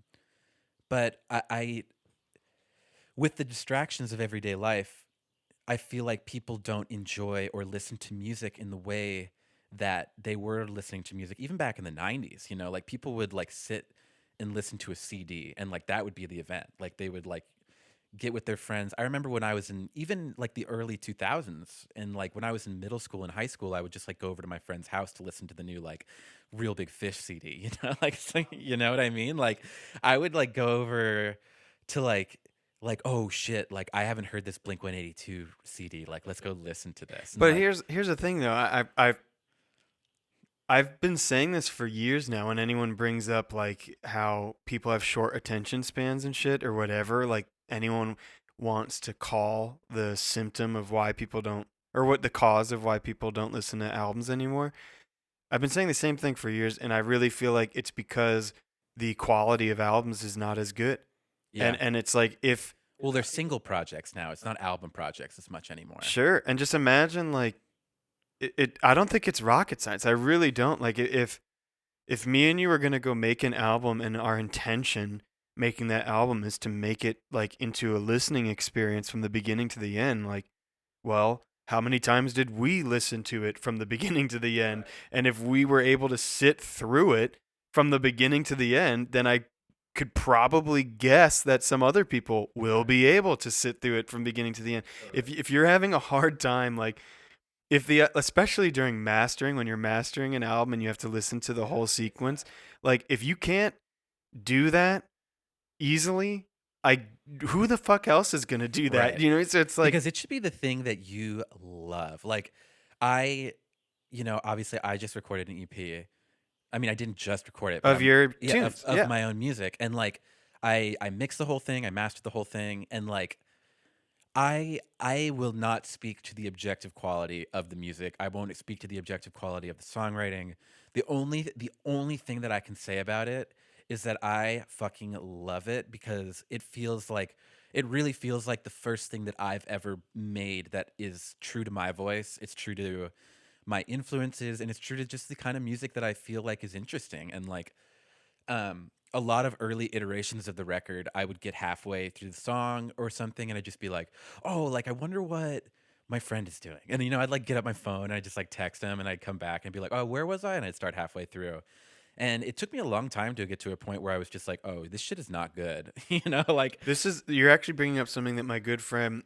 but I with the distractions of everyday life, I feel like people don't enjoy or listen to music in the way that they were listening to music even back in the 90s. Like people would like sit and listen to a CD and like that would be the event. Like they would like get with their friends. I remember when I was in even like the early 2000s and like when I was in middle school and high school, I would just like go over to my friend's house to listen to the new like Real Big Fish CD, like you know what I mean? Like I would like go over to like oh shit, like I haven't heard this Blink 182 CD. Like let's go listen to this. And But like here's the thing though. I've been saying this for years now. When anyone brings up like how people have short attention spans and shit or whatever, like anyone wants to call the symptom of why people don't, or what the cause of why people don't listen to albums anymore. I've been saying the same thing for years, and I really feel like it's because the quality of albums is not as good. yeah. And it's like if Well, they're single projects now. It's not album projects as much anymore. sure, and just imagine like it I don't think it's rocket science. I really don't. Like if me and you were gonna go make an album and our intention making that album is to make it like into a listening experience from the beginning to the end, like, well, how many times did we listen to it from the beginning to the end? And if we were able to sit through it from the beginning to the end, then I could probably guess that some other people will be able to sit through it from beginning to the end. If you're having a hard time, like if the especially during mastering, when you're mastering an album and you have to listen to the whole sequence, like if you can't do that easily, I who the fuck else is gonna do that? Right. So it's like Because it should be the thing that you love. Like I, obviously I just recorded an EP. I mean, I didn't just record it, but of your yeah, of tunes, of yeah. my own music. And like I mixed the whole thing, I mastered the whole thing, and like I will not speak to the objective quality of the music. I won't speak to the objective quality of the songwriting. The only thing that I can say about it is that I fucking love it because it really feels like the first thing that I've ever made that is true to my voice. It's true to my influences and it's true to just the kind of music that I feel like is interesting. And like a lot of early iterations of the record, I would get halfway through the song or something, and I'd just be like, "Oh, like I wonder what my friend is doing. And, I'd like get up my phone and I just like text him and I'd come back and be like, oh, where was I? And I'd start halfway through. And it took me a long time to get to a point where I was just like, oh, this shit is not good. Like, You're actually bringing up something that my good friend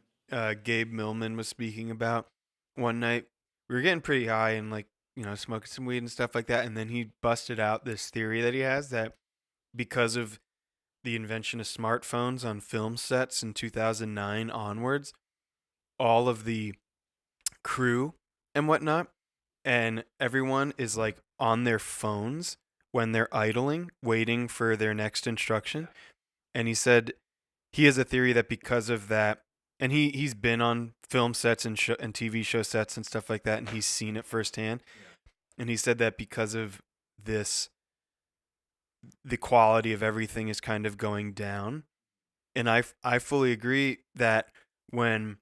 Gabe Millman was speaking about one night. We were getting pretty high and like, smoking some weed and stuff like that. And then he busted out this theory that he has that because of the invention of smartphones on film sets in 2009 onwards, all of the crew and whatnot, and everyone is like on their phones when they're idling, waiting for their next instruction. And he said he has a theory that because of that, and he's been on film sets and TV show sets and stuff like that, and he's seen it firsthand. And he said that because of this, the quality of everything is kind of going down. And I fully agree that when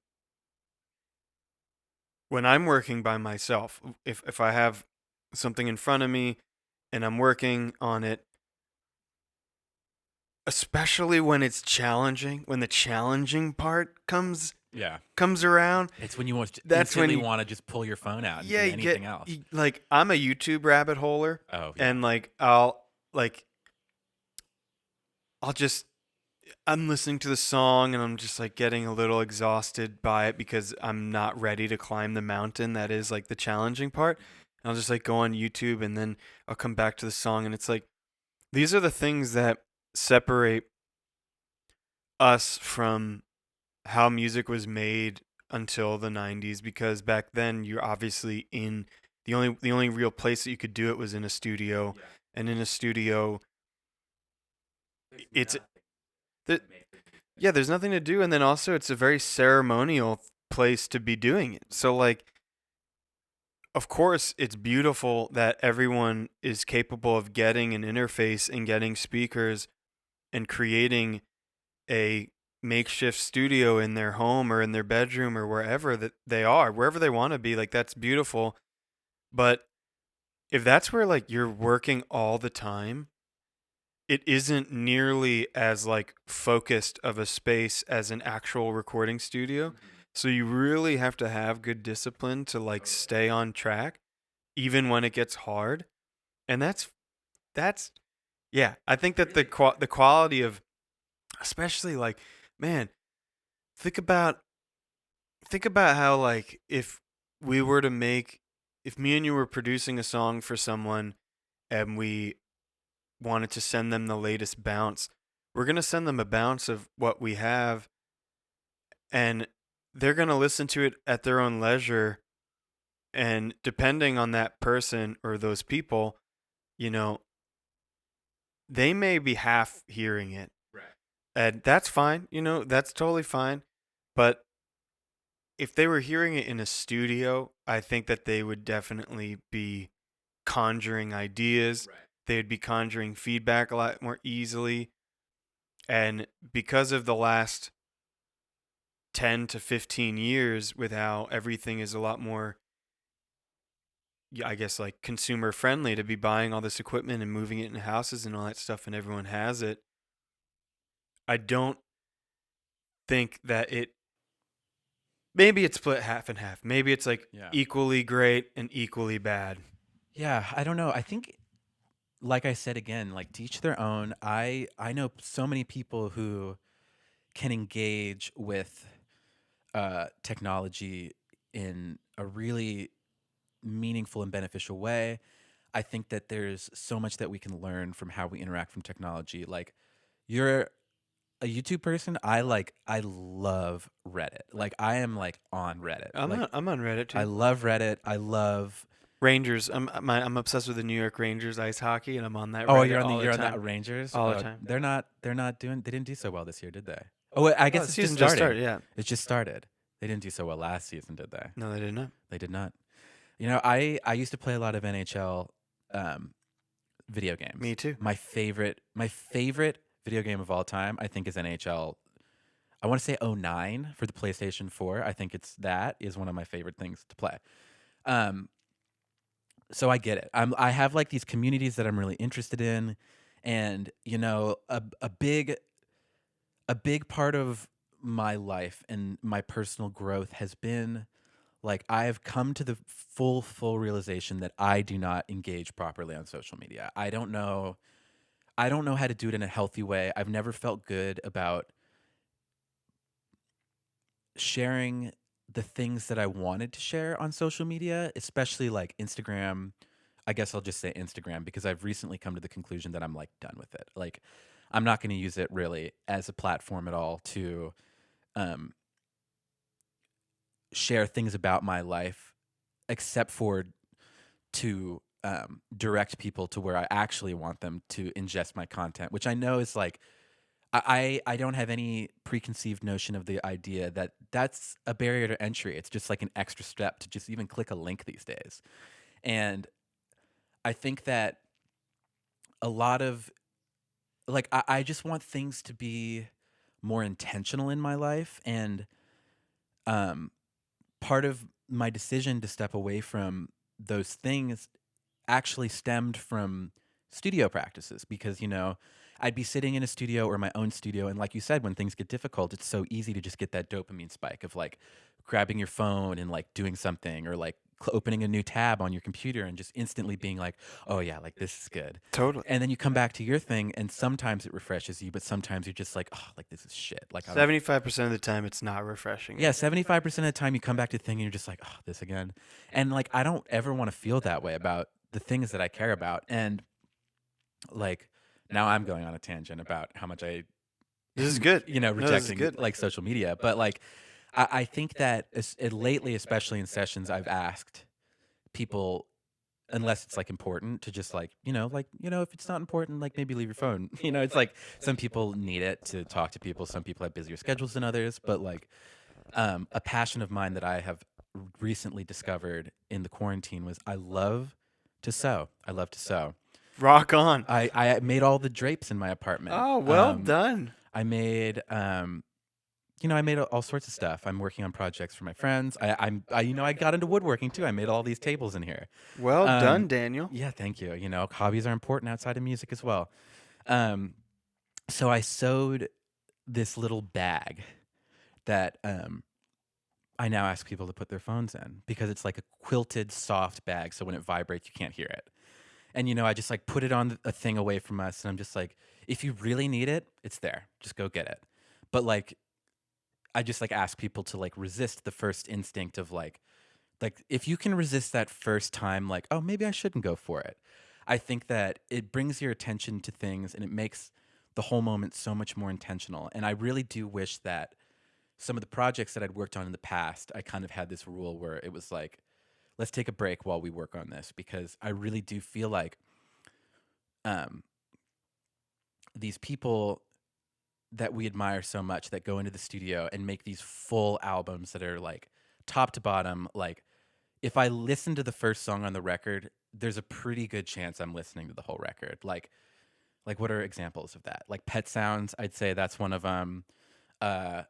I'm working by myself, if I have something in front of me and I'm working on it, especially when it's challenging, when the challenging part comes yeah, around, it's when you that's when instantly you, want to just pull your phone out and yeah, do you get anything else. like I'm a YouTube rabbit holer, Oh, yeah. and like I'll just I'm listening to the song and I'm just like getting a little exhausted by it because I'm not ready to climb the mountain that is like the challenging part. And I'll just like go on YouTube and then I'll come back to the song, and it's like these are the things that separate us from how music was made until the 90s, because back then you're obviously in the only real place that you could do it was in a studio. Yeah. And in a studio it's the, yeah, there's nothing to do, and then also it's a very ceremonial place to be doing it. So like of course it's beautiful that everyone is capable of getting an interface and getting speakers and creating a makeshift studio in their home or in their bedroom or wherever that they are, wherever they want to be. Like that's beautiful. But if that's where like you're working all the time, it isn't nearly as like focused of a space as an actual recording studio. So you really have to have good discipline to like stay on track even when it gets hard. And that's yeah, I think that the quality of, especially like, man, think about how like we were to make if me and you were producing a song for someone and we wanted to send them the latest bounce, we're going to send them a bounce of what we have, and they're going to listen to it at their own leisure. And depending on that person or those people, you know, they may be half hearing it. Right. And that's fine, that's totally fine. But if they were hearing it in a studio, I think that they would definitely be conjuring ideas. Right. They would be conjuring feedback a lot more easily. And because of the last 10 to 15 years, with how everything is a lot more, yeah, I guess, like consumer friendly, to be buying all this equipment and moving it in houses and all that stuff, and everyone has it, I don't think that maybe it's split half and half. Maybe it's like Yeah. equally great and equally bad. Yeah, I don't know. I think, like I said again, like to each their own. I know so many people who can engage with technology in a really meaningful and beneficial way. I think that there's so much that we can learn from how we interact from technology. Like, you're a YouTube person. I love Reddit. Like, I am like on Reddit. Like, I'm on Reddit I too. love Reddit. I love. Rangers. I'm obsessed with the New York Rangers ice hockey, and I'm on that Oh, Reddit you're on all the you're on time. that Rangers. All the time. They're not doing. They didn't do so well this year, did they? Oh, wait, I guess the it's season just just starting. started. Yeah. It just started. They didn't do so well last season, did they? No, they did not. They did not. I used to play a lot of NHL video games. Me too. My favorite video game of all time, I think, is NHL. I want to say '09 for the PlayStation 4. I think that is one of my favorite things to play. So I get it. I have like these communities that I'm really interested in, and a big part of my life and my personal growth has been Like I've come to the full realization that I do not engage properly on social media. I don't know how to do it in a healthy way. I've never felt good about sharing the things that I wanted to share on social media, especially like Instagram. I guess I'll just say Instagram because I've recently come to the conclusion that I'm like done with it. Like I'm not going to use it really as a platform at all to um, share things about my life, except for to direct people to where I actually want them to ingest my content, which I know is like I don't have any preconceived notion of the idea that that's a barrier to entry. It's just like an extra step to just even click a link these days. And I think that a lot of like I just want things to be more intentional in my life. And um part of my decision to step away from those things actually stemmed from studio practices because I'd be sitting in a studio or my own studio, and like you said, when things get difficult, it's so easy to just get that dopamine spike of like grabbing your phone and like doing something, or like opening a new tab on your computer and just instantly being like, oh yeah, like this is good. Totally. And then you come back to your thing and sometimes it refreshes you, but sometimes you're just like, oh, like this is shit, like I don't. 75% of the time, it's not refreshing. Yeah, 75% of the time you come back to the thing and you're just like, oh, this again. And like I don't ever want to feel that way about the things that I care about. And like now I'm going on a tangent about how much I This is good. No, this is rejecting good. like social media. But like I think that lately, especially in sessions, I've asked people, unless it's like important, to just like, if it's not important, like maybe leave your phone. It's like some people need it to talk to people. Some people have busier schedules than others. But like a passion of mine that I have recently discovered in the quarantine was I love to sew. I love to sew. Rock on. I made all the drapes in my apartment. Oh, well done. I made I made all sorts of stuff. I'm working on projects for my friends. I got into woodworking too. I made all these tables in here. Well done, Um, Daniel. yeah, thank you. Hobbies are important outside of music as well. Um, so I sewed this little bag that I now ask people to put their phones in because it's like a quilted soft bag. So when it vibrates, you can't hear it. And I just like put it on a thing away from us, and I'm just like, if you really need it, it's there. Just go get it. But like, I just like ask people to like resist the first instinct of like if you can resist that first time, like, oh, maybe I shouldn't go for it. I think that it brings your attention to things and it makes the whole moment so much more intentional. And I really do wish that some of the projects that I'd worked on in the past, I kind of had this rule where it was like, let's take a break while we work on this, because I really do feel like um, these people that we admire so much that go into the studio and make these full albums that are like top to bottom. Like if I listen to the first song on the record, there's a pretty good chance I'm listening to the whole record. Like what are examples of that? Like Pet Sounds, I'd say that's one of them. Uh,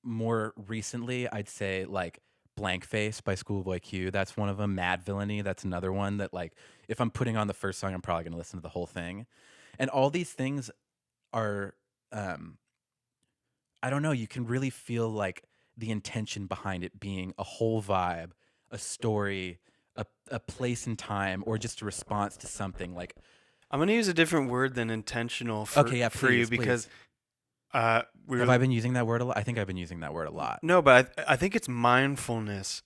More recently, I'd say like Blank Face by Schoolboy Q. That's one of them. Mad Villainy. That's another one that like if I'm putting on the first song, I'm probably gonna listen to the whole thing. And all these things are um I don't know, you can really feel like the intention behind it being a whole vibe, a story, a place and time, or just a response to something like. I'm gonna use a different word than intentional for Okay, yeah, for you please, because we have were I been using that word a lot? I think I've been using that word a lot. no, but I think it's mindfulness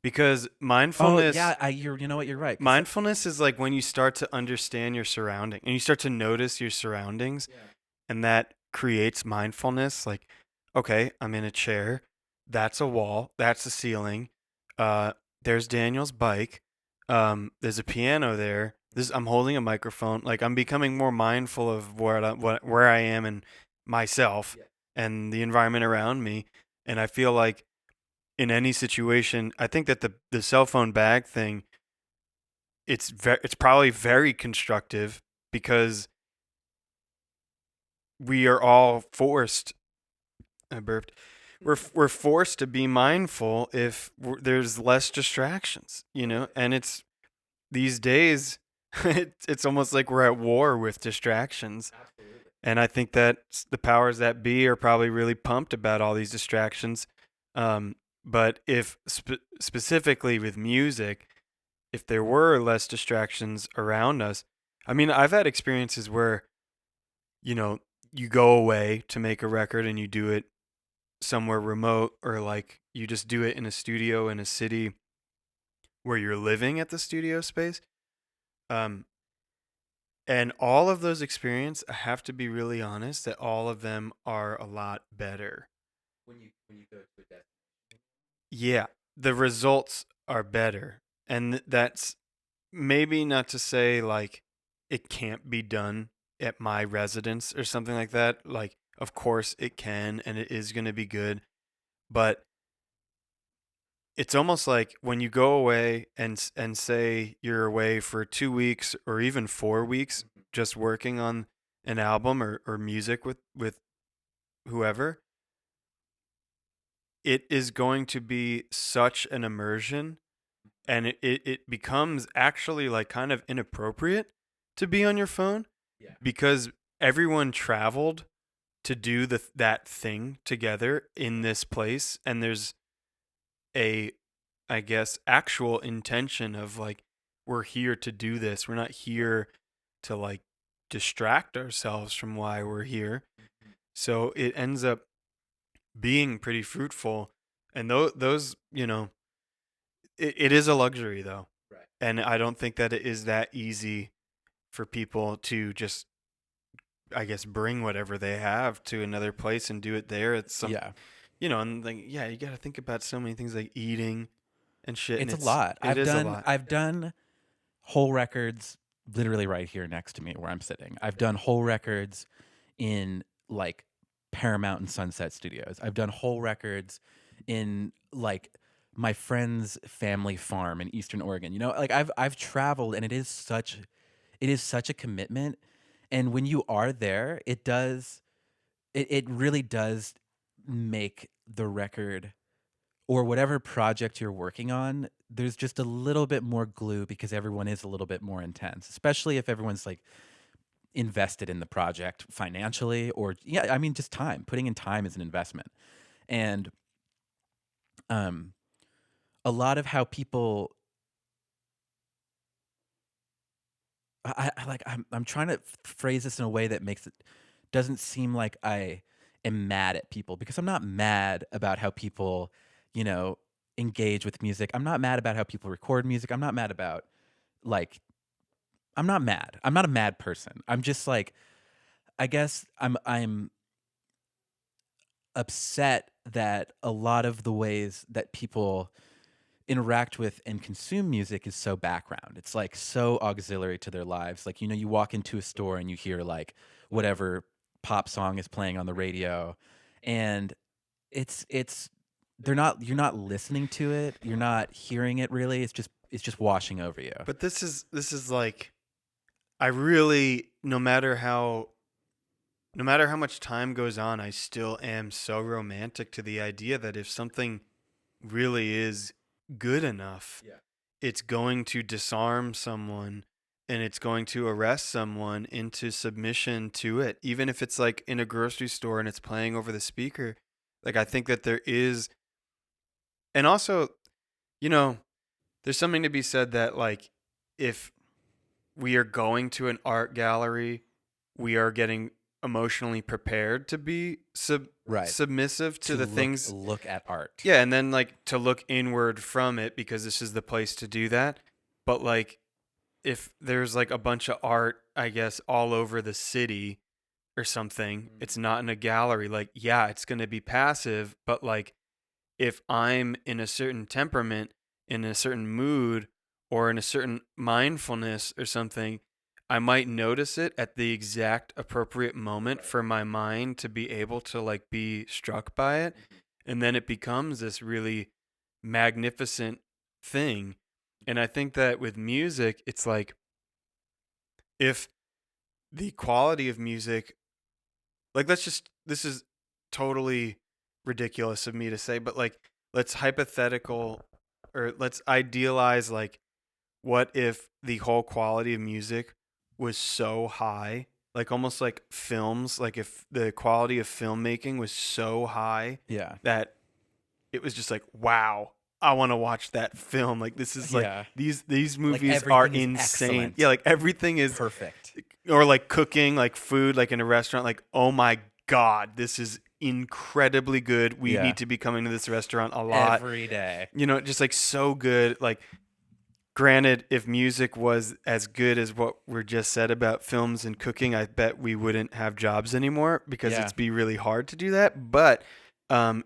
because Oh mindfulness. yeah, you know what, you're right. Mindfulness is like when you start to understand your surrounding and you start to notice your surroundings, and that creates mindfulness. Like, okay, I'm in a chair. That's a wall. That's a ceiling. Uh, there's Daniel's bike. There's a piano there. I'm holding a microphone. Like I'm becoming more mindful of where I am and myself and the environment around me. And I feel like in any situation, I think that the cell phone bag thing, it's probably very constructive because we are all forced. I burped. We're forced to be mindful if there's less distractions, and it's these days. It's almost like we're at war with distractions. Absolutely. And I think that the powers that be are probably really pumped about all these distractions. But if specifically with music, if there were less distractions around us, I mean, I've had experiences where, you know, you go away to make a record and you do it somewhere remote, or like you just do it in a studio in a city where you're living at the studio space. Um, and all of those experiences, I have to be really honest that all of them are a lot better. When you go to a desk. Yeah, the results are better. And that's maybe not to say like it can't be done at my residence or something like that. Like, of course it can and it is going to be good. But it's almost like when you go away and say you're away for 2 weeks or even 4 weeks just working on an album or music with whoever, it is going to be such an immersion, and it becomes actually like kind of inappropriate to be on your phone Yeah. because everyone traveled to do that thing together in this place, and there's a, I guess, actual intention of like, we're here to do this. We're not here to like distract ourselves from why we're here. So it ends up being pretty fruitful. And those, it is a luxury though. Right. And I don't think that it is that easy for people to just, I guess, bring whatever they have to another place and do it there. It's some, Yeah. and like, yeah, you got to think about so many things like eating and shit. And It's a lot. it is a lot. I've done whole records literally right here next to me where I'm sitting. I've done whole records in like Paramount and Sunset Studios. I've done whole records in like my friend's family farm in Eastern Oregon. You know, like I've traveled, and it is such a commitment. And when you are there, it really does make the record or whatever project you're working on, there's just a little bit more glue because everyone is a little bit more intense, especially if everyone's like invested in the project financially, or yeah, I mean just time. Putting in time is an investment. And um a lot of how people I like I'm trying to phrase this in a way that makes it doesn't seem like I am mad at people, because I'm not mad about how people, you know, engage with music. I'm not mad about how people record music. I'm not mad about like I'm not mad. I'm not a mad person. I'm just like I guess I'm upset that a lot of the ways that people interact with and consume music is so background. It's like so auxiliary to their lives. Like, you know, you walk into a store and you hear like whatever pop song is playing on the radio, and it's they're not you're not listening to it. You're not hearing it really. It's just washing over you. But this is like, I really, no matter how much time goes on, I still am so romantic to the idea that if something really is good enough, Yeah. it's going to disarm someone and it's going to arrest someone into submission to it, even if it's like in a grocery store and it's playing over the speaker. Like, I think that there is, and also, you know, there's something to be said that like, if we are going to an art gallery, we are getting emotionally prepared to be Right. submissive to To the things. look at art. Yeah, and then like to look inward from it because this is the place to do that. But like, if there's like a bunch of art, I guess, all over the city or something, it's not in a gallery. Like, yeah, it's going to be passive, but like, if I'm in a certain temperament, in a certain mood, or in a certain mindfulness or something, I might notice it at the exact appropriate moment for my mind to be able to like be struck by it. And then it becomes this really magnificent thing. And I think that with music, it's like, if the quality of music, like, this is totally ridiculous of me to say, but like, let's hypothetical, or let's idealize, like, what if the whole quality of music was so high, like almost like films, like if the quality of filmmaking was so high Yeah. that it was just like, wow, I want to watch that film. Like this is like Yeah. these Like movies are everything is insane. excellent. Yeah, like everything is, Perfect. or like cooking, like food, like in a restaurant. Like, oh my god, this is incredibly good. We Yeah. need to be coming to this restaurant a lot. Every day. Just like so good. Like, granted, if music was as good as what we're just said about films and cooking, I bet we wouldn't have jobs anymore because Yeah. it'd be really hard to do that. But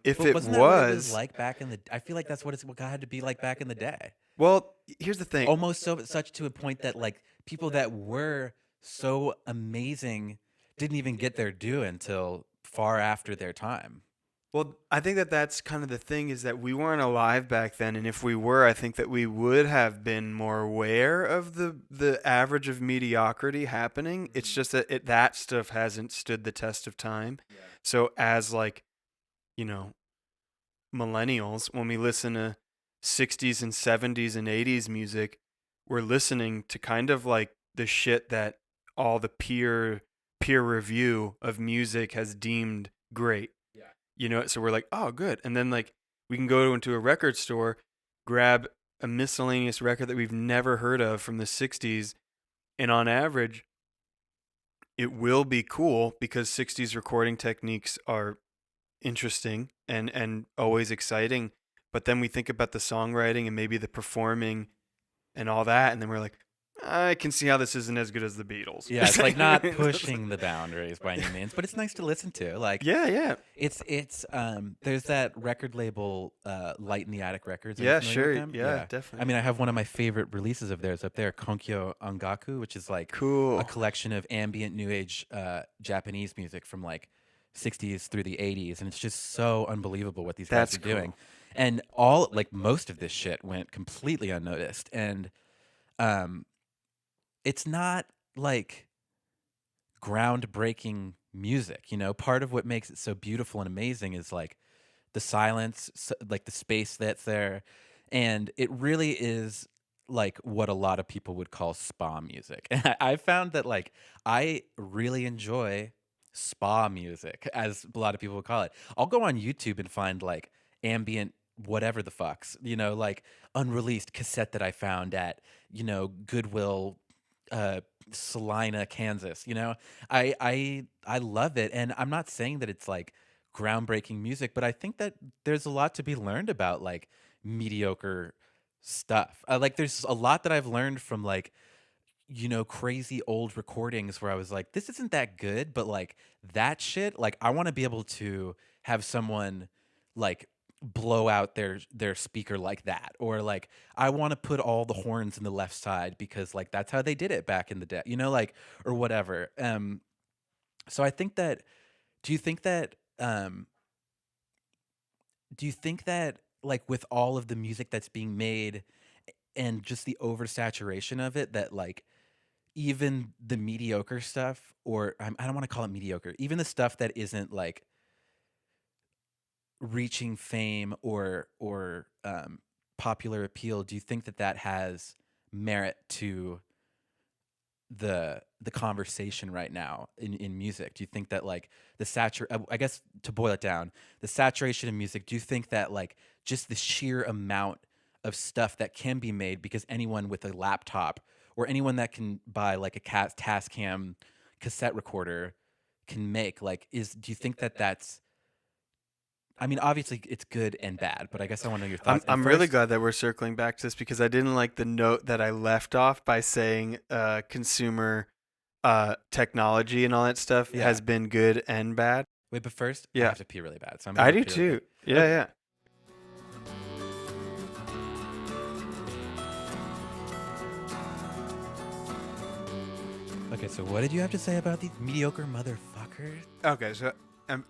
if But it wasn't that what it was was, like back in the I feel like that's what it had to be like back in the day. well, here's the thing. Almost so such to a point that like people that were so amazing didn't even get their due until far after their time. Well, I think that that's kind of the thing, is that we weren't alive back then, and if we were, I think that we would have been more aware of the average of mediocrity happening. It's just that that stuff hasn't stood the test of time. So as like, you know, millennials, when we listen to 60s and 70s and 80s music, we're listening to kind of like the shit that all the peer review of music has deemed great. So we're like, oh, good. And then like we can go into a record store, grab a miscellaneous record that we've never heard of from the 60s, and on average it will be cool because 60s recording techniques are interesting and always exciting. But then we think about the songwriting and maybe the performing and all that, and then we're like, I can see how this isn't as good as the Beatles. Yeah, it's like not pushing the boundaries by any means, but it's nice to listen to. Like Yeah, yeah. it's there's that record label Light in the Attic Records. Are you Yeah, familiar with sure. them? Yeah, Yeah. I definitely. mean, I have one of my favorite releases of theirs up there, Konkyo Ongaku, which is like a Cool. collection of ambient new age Japanese music from like 60s through the 80s, and it's just so unbelievable what these guys That's are doing. cool. And all like most of this shit went completely unnoticed, and um it's not like groundbreaking music. Part of what makes it so beautiful and amazing is like the silence, like the space that's there, and it really is like what a lot of people would call spa music. And I found that like I really enjoy spa music, as a lot of people would call it. I'll go on YouTube and find like ambient whatever the fucks, like unreleased cassette that I found at, Goodwill, uh Salina, Kansas. I love it, and I'm not saying that it's like groundbreaking music, but I think that there's a lot to be learned about like mediocre stuff. Like there's a lot that I've learned from like crazy old recordings where I was like, this isn't that good, but like that shit, like I want to be able to have someone like blow out their speaker like that, or like I want to put all the horns in the left side because like that's how they did it back in the day, like, or whatever. So I think that do you think that um do you think that like with all of the music that's being made and just the oversaturation of it, that like even the mediocre stuff, or I don't want to call it mediocre, even the stuff that isn't like reaching fame or popular appeal, do you think that that has merit to the conversation right now in music? Do you think that like I guess to boil it down, the saturation of music, do you think that like just the sheer amount of stuff that can be made because anyone with a laptop or anyone that can buy like a Tascam cassette recorder can make, like, do you think that that's, I mean, obviously it's good and bad, but I guess I want to know your I'm thoughts. And I'm really first, glad that we're circling back to this because I didn't like the note that I left off by saying consumer technology and all that stuff yeah. has been good and bad. Wait, but first I Yeah, have to pee really bad, so I'm gonna I go do pee really quick. too. Yeah, Okay. yeah. Okay, so what did you have to say about these mediocre motherfuckers? Okay, so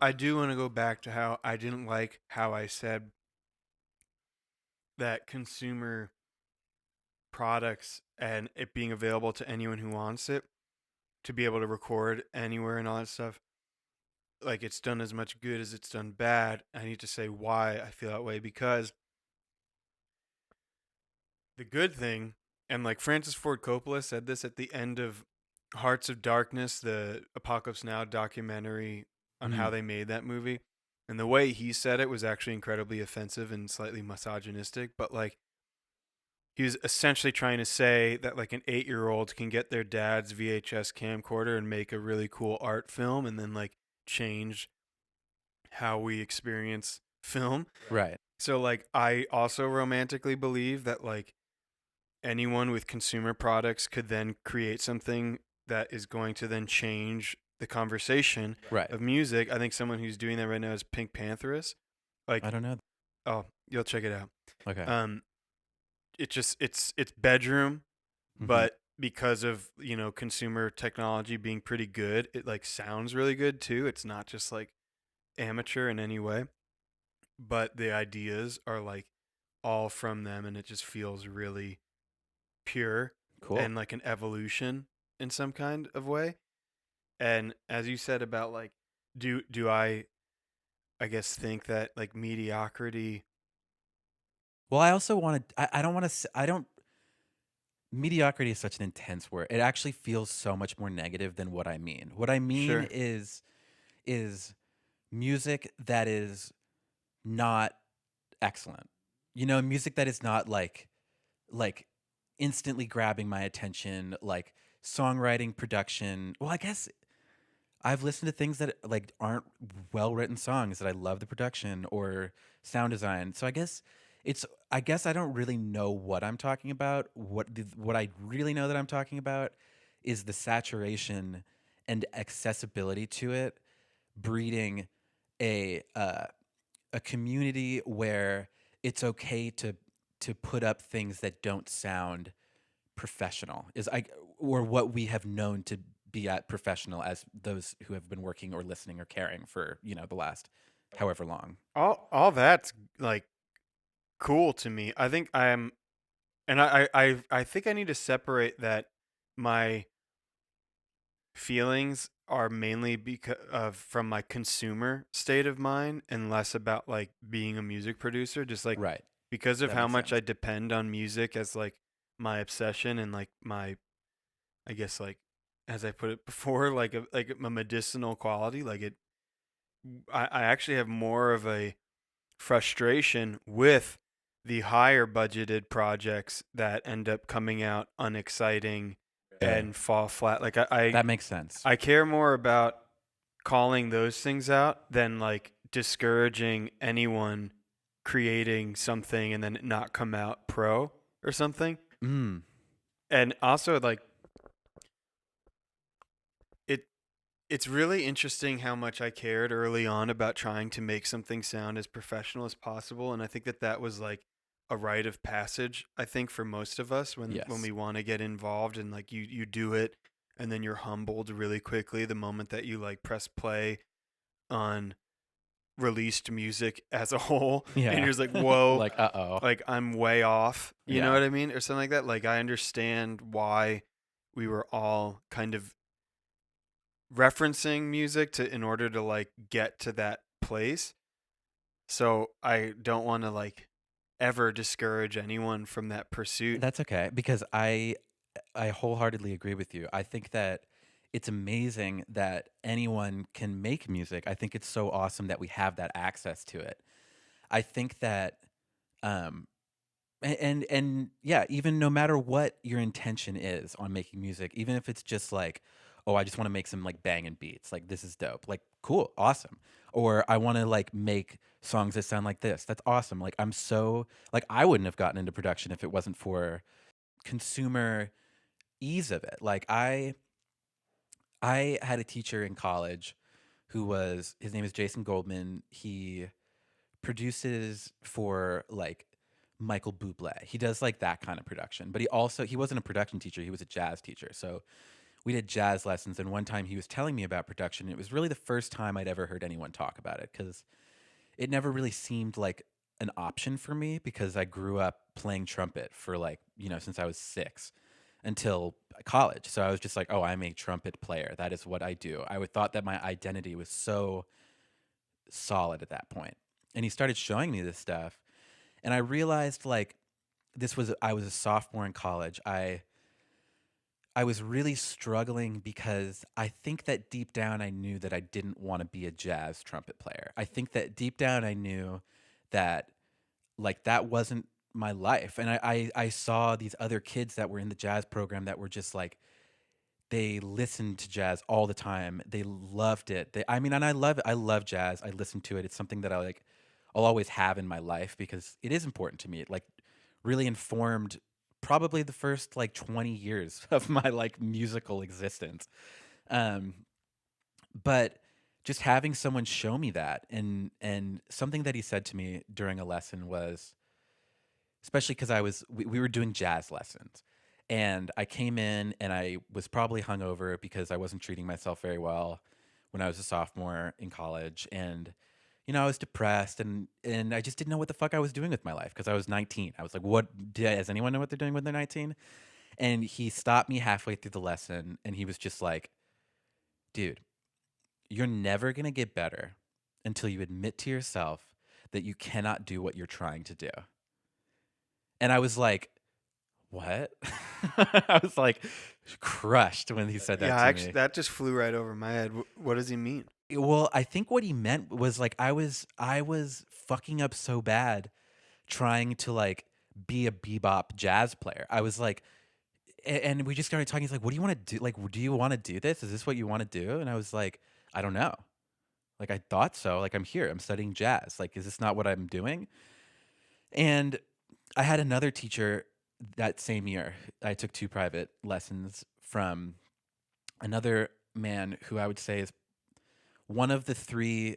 I do want to go back to how I didn't like how I said that consumer products and it being available to anyone who wants it to be able to record anywhere and all that stuff, like it's done as much good as it's done bad. I need to say why I feel that way, because the good thing, and like Francis Ford Coppola said this at the end of Hearts of Darkness, the Apocalypse Now documentary on how Mm, they made that movie. And the way he said it was actually incredibly offensive and slightly misogynistic, but like he was essentially trying to say that like an 8-year-old can get their dad's VHS camcorder and make a really cool art film and then like change how we experience film. Right. So like I also romantically believe that like anyone with consumer products could then create something that is going to then change the conversation Right. of music. I think someone who's doing that right now is Pink Pantheress. Like, I don't know. oh, you'll check it out. Okay. Um, it just it's bedroom, Mm-hmm. but because of consumer technology being pretty good, it like sounds really good too. It's not just like amateur in any way, but the ideas are like all from them, and it just feels really pure Cool. and like an evolution in some kind of way. And as you said about like, do I guess think that like mediocrity. Well, I also want to. I don't want to. I don't. Mediocrity is such an intense word. It actually feels so much more negative than what I mean. What I mean Sure. is music that is not excellent. You know, music that is not like instantly grabbing my attention, like songwriting, production. Well, I guess I've listened to things that like aren't well written songs that I love the production or sound design. So it's I guess I don't really know what I'm talking about. What I really know that I'm talking about is the saturation and accessibility to it breeding a a community where it's okay to put up things that don't sound professional is I or what we have known to be at professional as those who have been working or listening or caring for the last however long. All that's like cool to me. I think I'm, and I think I need to separate that my feelings are mainly because of from my consumer state of mind and less about like being a music producer, just like Right. because of That how makes much sense. I depend on music as like my obsession and like my, I guess like, as I put it before, like a medicinal quality. Like it, I actually have more of a frustration with the higher budgeted projects that end up coming out unexciting Really? and fall flat. Like I That makes sense. I care more about calling those things out than like discouraging anyone creating something and then it not come out pro or something. Mm. And also like it it's really interesting how much I cared early on about trying to make something sound as professional as possible, and I think that that was like a rite of passage, I think, for most of us when Yes. we want to get involved, and like you do it and then you're humbled really quickly the moment that you like press play on released music as a whole and Yeah. you're just like, whoa, Like, uh-oh. like I'm way off, you know Yeah. what I mean, or something like that. Like I understand why we were all kind of referencing music to in order to like get to that place. So I don't want to like ever discourage anyone from that pursuit. That's okay because I wholeheartedly agree with you. I think that it's amazing that anyone can make music. I think it's so awesome that we have that access to it. I think that um and yeah, even no matter what your intention is on making music, even if it's just like, oh, I just want to make some like banging beats, like this is dope, like cool, awesome. Or I want to like make songs that sound like this. That's awesome. Like I'm so like I wouldn't have gotten into production if it wasn't for consumer ease of it. Like I had a teacher in college who was his name is Jason Goldman. He produces for like Michael Bublé. He does like that kind of production. But he wasn't a production teacher, he was a jazz teacher. So we did jazz lessons and one time he was telling me about production. And it was really the first time I'd ever heard anyone talk about it cuz it never really seemed like an option for me because I grew up playing trumpet for like, since I was 6 until college. So I was just like, "Oh, I'm a trumpet player. That is what I do." I would thought that my identity was so solid at that point. And he started showing me this stuff, and I realized like I was a sophomore in college. I was really struggling because I think that deep down I knew that I didn't want to be a jazz trumpet player. I think that deep down I knew that like that wasn't my life. And I saw these other kids that were in the jazz program that were just like they listened to jazz all the time. They loved it. I mean, and I love it. I love jazz. I listen to it. It's something that I'll always have in my life because it is important to me. It like really informed probably the first like 20 years of my like musical existence. Um, but just having someone show me that and something that he said to me during a lesson was especially because we were doing jazz lessons and I came in and I was probably hungover because I wasn't treating myself very well when I was a sophomore in college. And I was depressed and I just didn't know what the fuck I was doing with my life because I was 19. I was like, does anyone know what they're doing when they're 19? And he stopped me halfway through the lesson and he was just like, dude, you're never going to get better until you admit to yourself that you cannot do what you're trying to do. And I was like, what? I was like crushed when he said that Yeah, to actually, me. that just flew right over my head. What does he mean? Well, I think what he meant was like I was fucking up so bad trying to like be a bebop jazz player. I was like and we just started talking. He's like, "What do you want to do? Like, do you want to do this? Is this what you want to do?" And I was like, "I don't know. Like, I thought so. Like, I'm here. I'm studying jazz. Like, is this not what I'm doing?" And I had another teacher that same year. I took two private lessons from another man who I would say is one of the three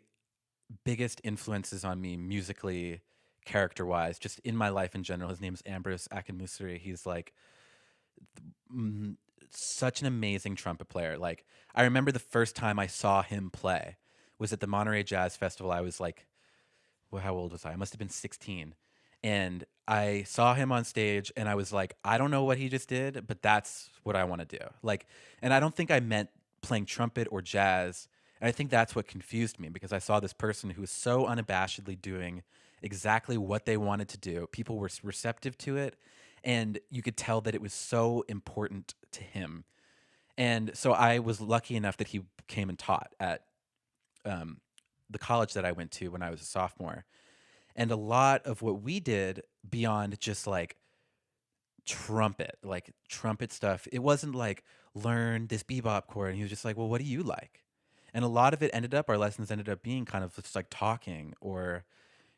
biggest influences on me musically, character wise, just in my life in general. His name's Ambrose Akinmusire. He's like mm, such an amazing trumpet player. Like I remember the first time I saw him play was at the Monterey Jazz Festival. I was like, well, how old was I? I must have been 16. And I saw him on stage and I was like, I don't know what he just did, but that's what I want to do. Like, and I don't think I meant playing trumpet or jazz. And I think that's what confused me because I saw this person who was so unabashedly doing exactly what they wanted to do. People were receptive to it. And you could tell that it was so important to him. And so I was lucky enough that he came and taught at um, the college that I went to when I was a sophomore. And a lot of what we did beyond just like trumpet stuff, it wasn't like learn this bebop chord. And he was just like, well, what do you like? And a lot of it our lessons ended up being kind of just like talking or,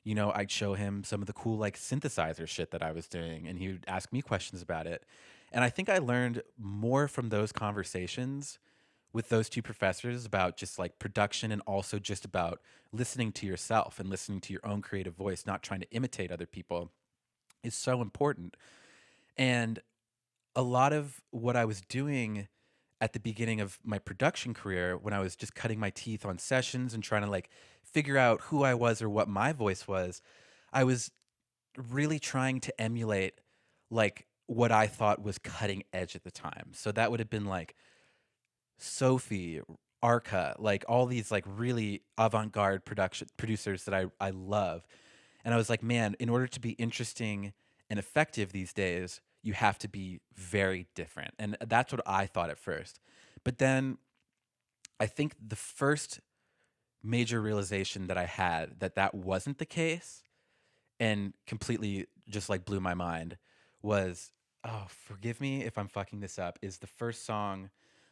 I'd show him some of the cool like synthesizer shit that I was doing and he would ask me questions about it. And I think I learned more from those conversations with those two professors about just like production and also just about listening to yourself and listening to your own creative voice, not trying to imitate other people is so important. And a lot of what I was doing at the beginning of my production career when I was just cutting my teeth on sessions and trying to like figure out who I was or what my voice was, I was really trying to emulate like what I thought was cutting edge at the time. So that would have been like Sophie, Arca, like all these like really avant-garde production producers that I love. And I was like, man, in order to be interesting and effective these days, you have to be very different. And that's what I thought at first. But then I think the first major realization that I had that that wasn't the case and completely just like blew my mind was, oh, forgive me if I'm fucking this up, is the first song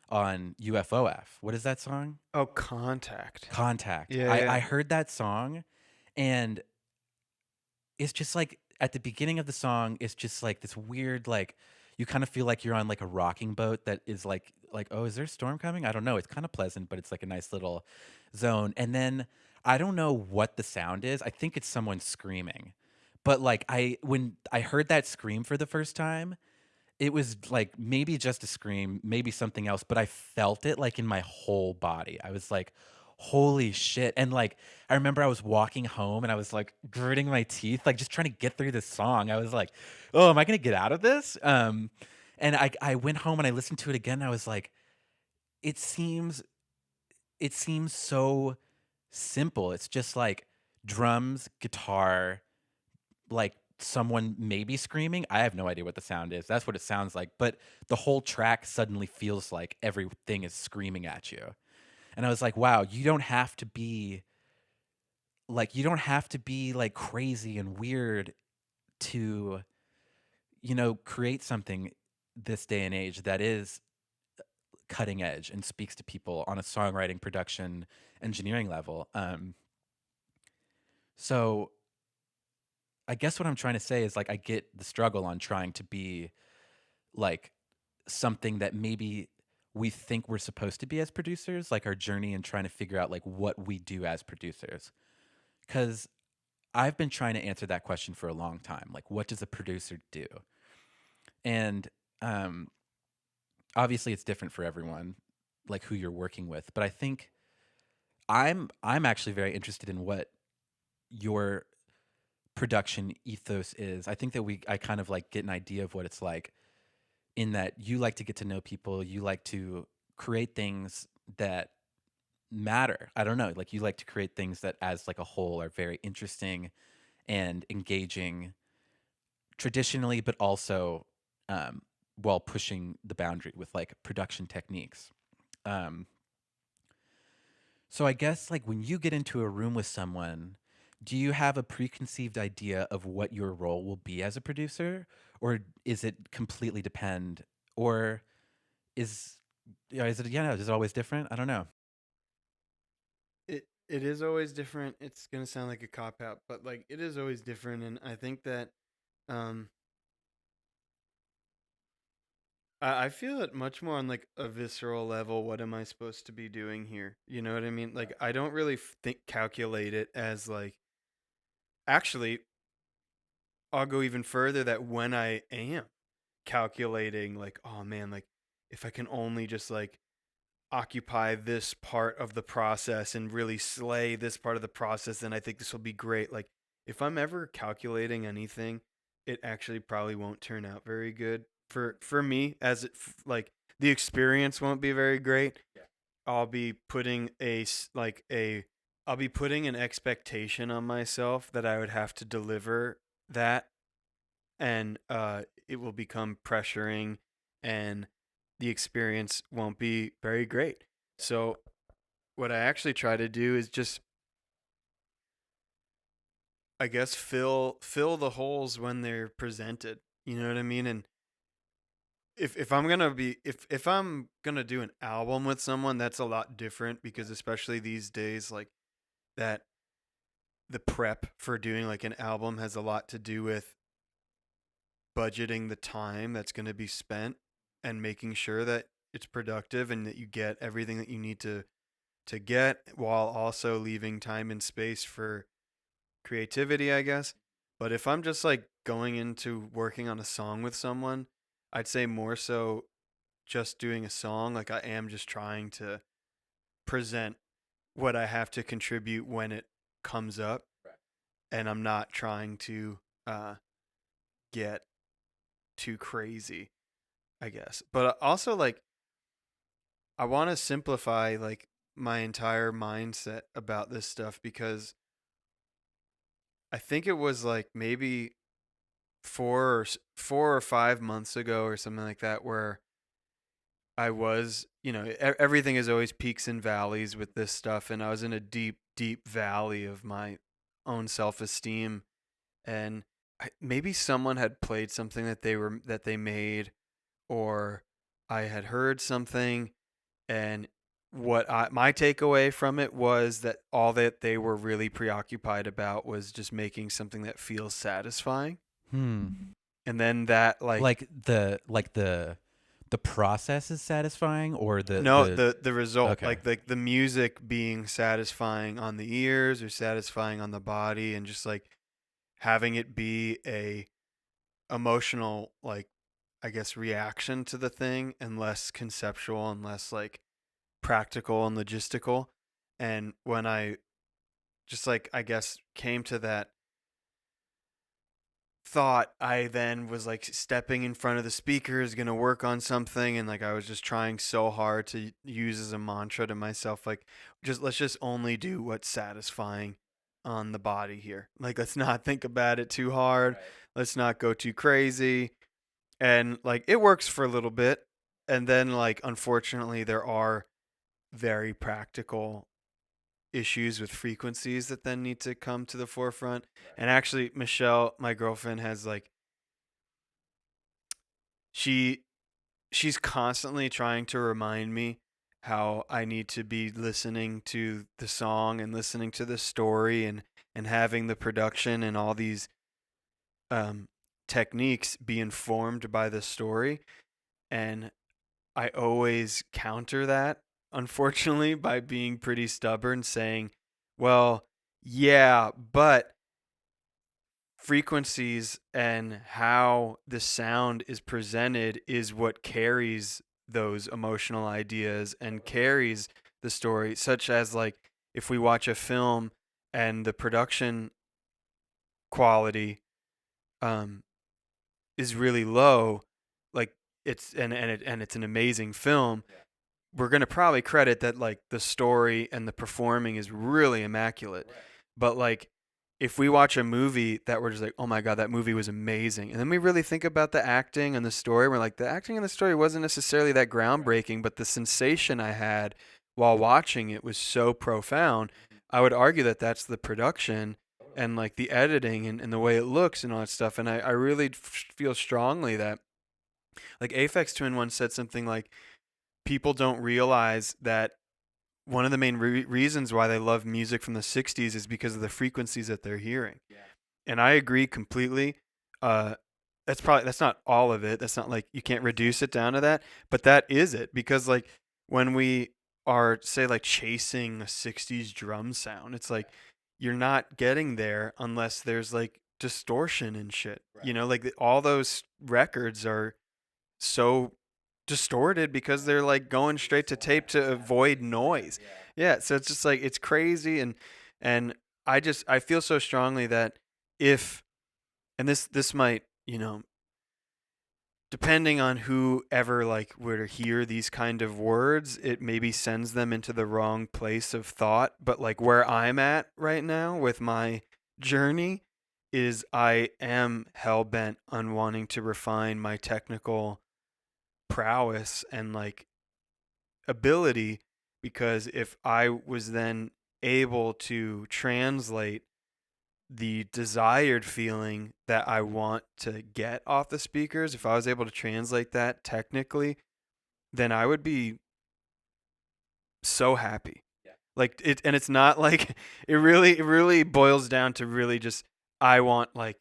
on UFOF. What is that song? Oh, contact. Contact. Yeah, I yeah. heard that song and it's just like at the beginning of the song, it's just like this weird like you kind of feel like you're on like a rocking boat that is like oh, is there a storm coming? I don't know. It's kind of pleasant, but it's like a nice little zone. And then I don't know what the sound is. I think it's someone screaming. But like when I heard that scream for the first time, it was like maybe just a scream, maybe something else, but I felt it like in my whole body. I was like, holy shit. And like, I remember I was walking home and I was like gritting my teeth, like just trying to get through this song. I was like, oh, am I going to get out of this? And I went home and I listened to it again. And I was like, it seems, it seems so simple. It's just like drums, guitar, like someone maybe screaming. I have no idea what the sound is. That's what it sounds like. But the whole track suddenly feels like everything is screaming at you. And I was like, wow, you don't have to be like crazy and weird to, create something this day and age that is cutting edge and speaks to people on a songwriting, production, engineering level. So I guess what I'm trying to say is like I get the struggle on trying to be like something that maybe we think we're supposed to be as producers, like our journey and trying to figure out like what we do as producers. Cuz I've been trying to answer that question for a long time. Like what does a producer do? And um obviously it's different for everyone, like who you're working with, but I think I'm actually very interested in what your production ethos is. I think that I kind of like get an idea of what it's like in that you like to get to know people, you like to create things that matter. I don't know, like you like to create things that as like a whole are very interesting and engaging traditionally, but also um, while pushing the boundary with like production techniques. Um, so I guess like when you get into a room with someone, do you have a preconceived idea of what your role will be as a producer, or is it completely depend, or is is it is it always different? I don't know. It is always different. It's gonna sound like a cop out, but like it is always different, and I think that um I feel it much more on like a visceral level. What am I supposed to be doing here? You know what I mean? Like I don't really think calculate it as like actually I'll go even further that when I am calculating like oh man like if I can only just like occupy this part of the process and really slay this part of the process, then I think this will be great. Like, if I'm ever calculating anything, it actually probably won't turn out very good for me. As like the experience won't be very great. I'll be putting I'll be putting an expectation on myself that I would have to deliver that, and it will become pressuring, and the experience won't be very great. So what I actually try to do is just I guess fill the holes when they're presented. You know what I mean? And if I'm gonna be if I'm gonna do an album with someone, that's a lot different because especially these days, like that the prep for doing like an album has a lot to do with budgeting the time that's going to be spent and making sure that it's productive and that you get everything that you need to get while also leaving time and space for creativity, I guess. But if I'm just like going into working on a song with someone, I'd say more so just doing a song. Like I am just trying to present what I have to contribute when it comes up. And I'm not trying to get too crazy, I guess. But also, like, I want to simplify like my entire mindset about this stuff because I think it was like maybe 4 or 5 months ago or something like that where I was, everything is always peaks and valleys with this stuff, and I was in a deep, deep valley of my own self-esteem, and maybe someone had played something that they made, or I had heard something, and my takeaway from it was that all that they were really preoccupied about was just making something that feels satisfying. Hmm. And then that like Like the process is satisfying, or no, the the result, okay. like the music being satisfying on the ears or satisfying on the body, and just like having it be a emotional, like I guess, reaction to the thing, and less conceptual and less like practical and logistical. And when I just like I guess came to that thought, I then was like stepping in front of the speakers, gonna work on something, and like I was just trying so hard to use as a mantra to myself, like just let's just only do what's satisfying. on the body here. Like, let's not think about it too hard. Let's not go too crazy. And like it works for a little bit, and then like unfortunately there are very practical issues with frequencies that then need to come to the forefront. And actually Michelle, my girlfriend, has like she she's constantly trying to remind me how I need to be listening to the song and listening to the story and having the production and all these um techniques be informed by the story. And I always counter that, unfortunately, by being pretty stubborn, saying, well, yeah, but frequencies and how the sound is presented is what carries those emotional ideas and carries the story, such as like if we watch a film and the production quality um, is really low, like it's an amazing film, we're going to probably credit that like the story and the performing is really immaculate. But like if we watch a movie that we're just like, oh my god, that movie was amazing, and then we really think about the acting and the story, we're like, the acting and the story wasn't necessarily that groundbreaking, but the sensation I had while watching it was so profound. I would argue that that's the production and like the editing and the way it looks and all that stuff. And I really feel strongly that like Aphex Twin once said something like, people don't realize that one of the main reasons why they love music from the 60s is because of the frequencies that they're hearing. And I agree completely. Uh, that's not all of it. That's not like you can't reduce it down to that, but that is it. Because like when we are say like chasing a 60s drum sound, it's like you're not getting there unless there's like distortion and shit. You know, like all those records are so distorted because they're like going straight to tape to avoid noise. Yeah, so it's just like it's crazy. And I feel so strongly that if, and this might, you know, depending on whoever like were to hear these kind of words, it maybe sends them into the wrong place of thought. But like where I'm at right now with my journey is I am hell bent on wanting to refine my technical prowess and like ability, because if I was then able to translate the desired feeling that I want to get off the speakers, if I was able to translate that technically, then I would be so happy. Like it, and it's not like it really boils down to really just I want like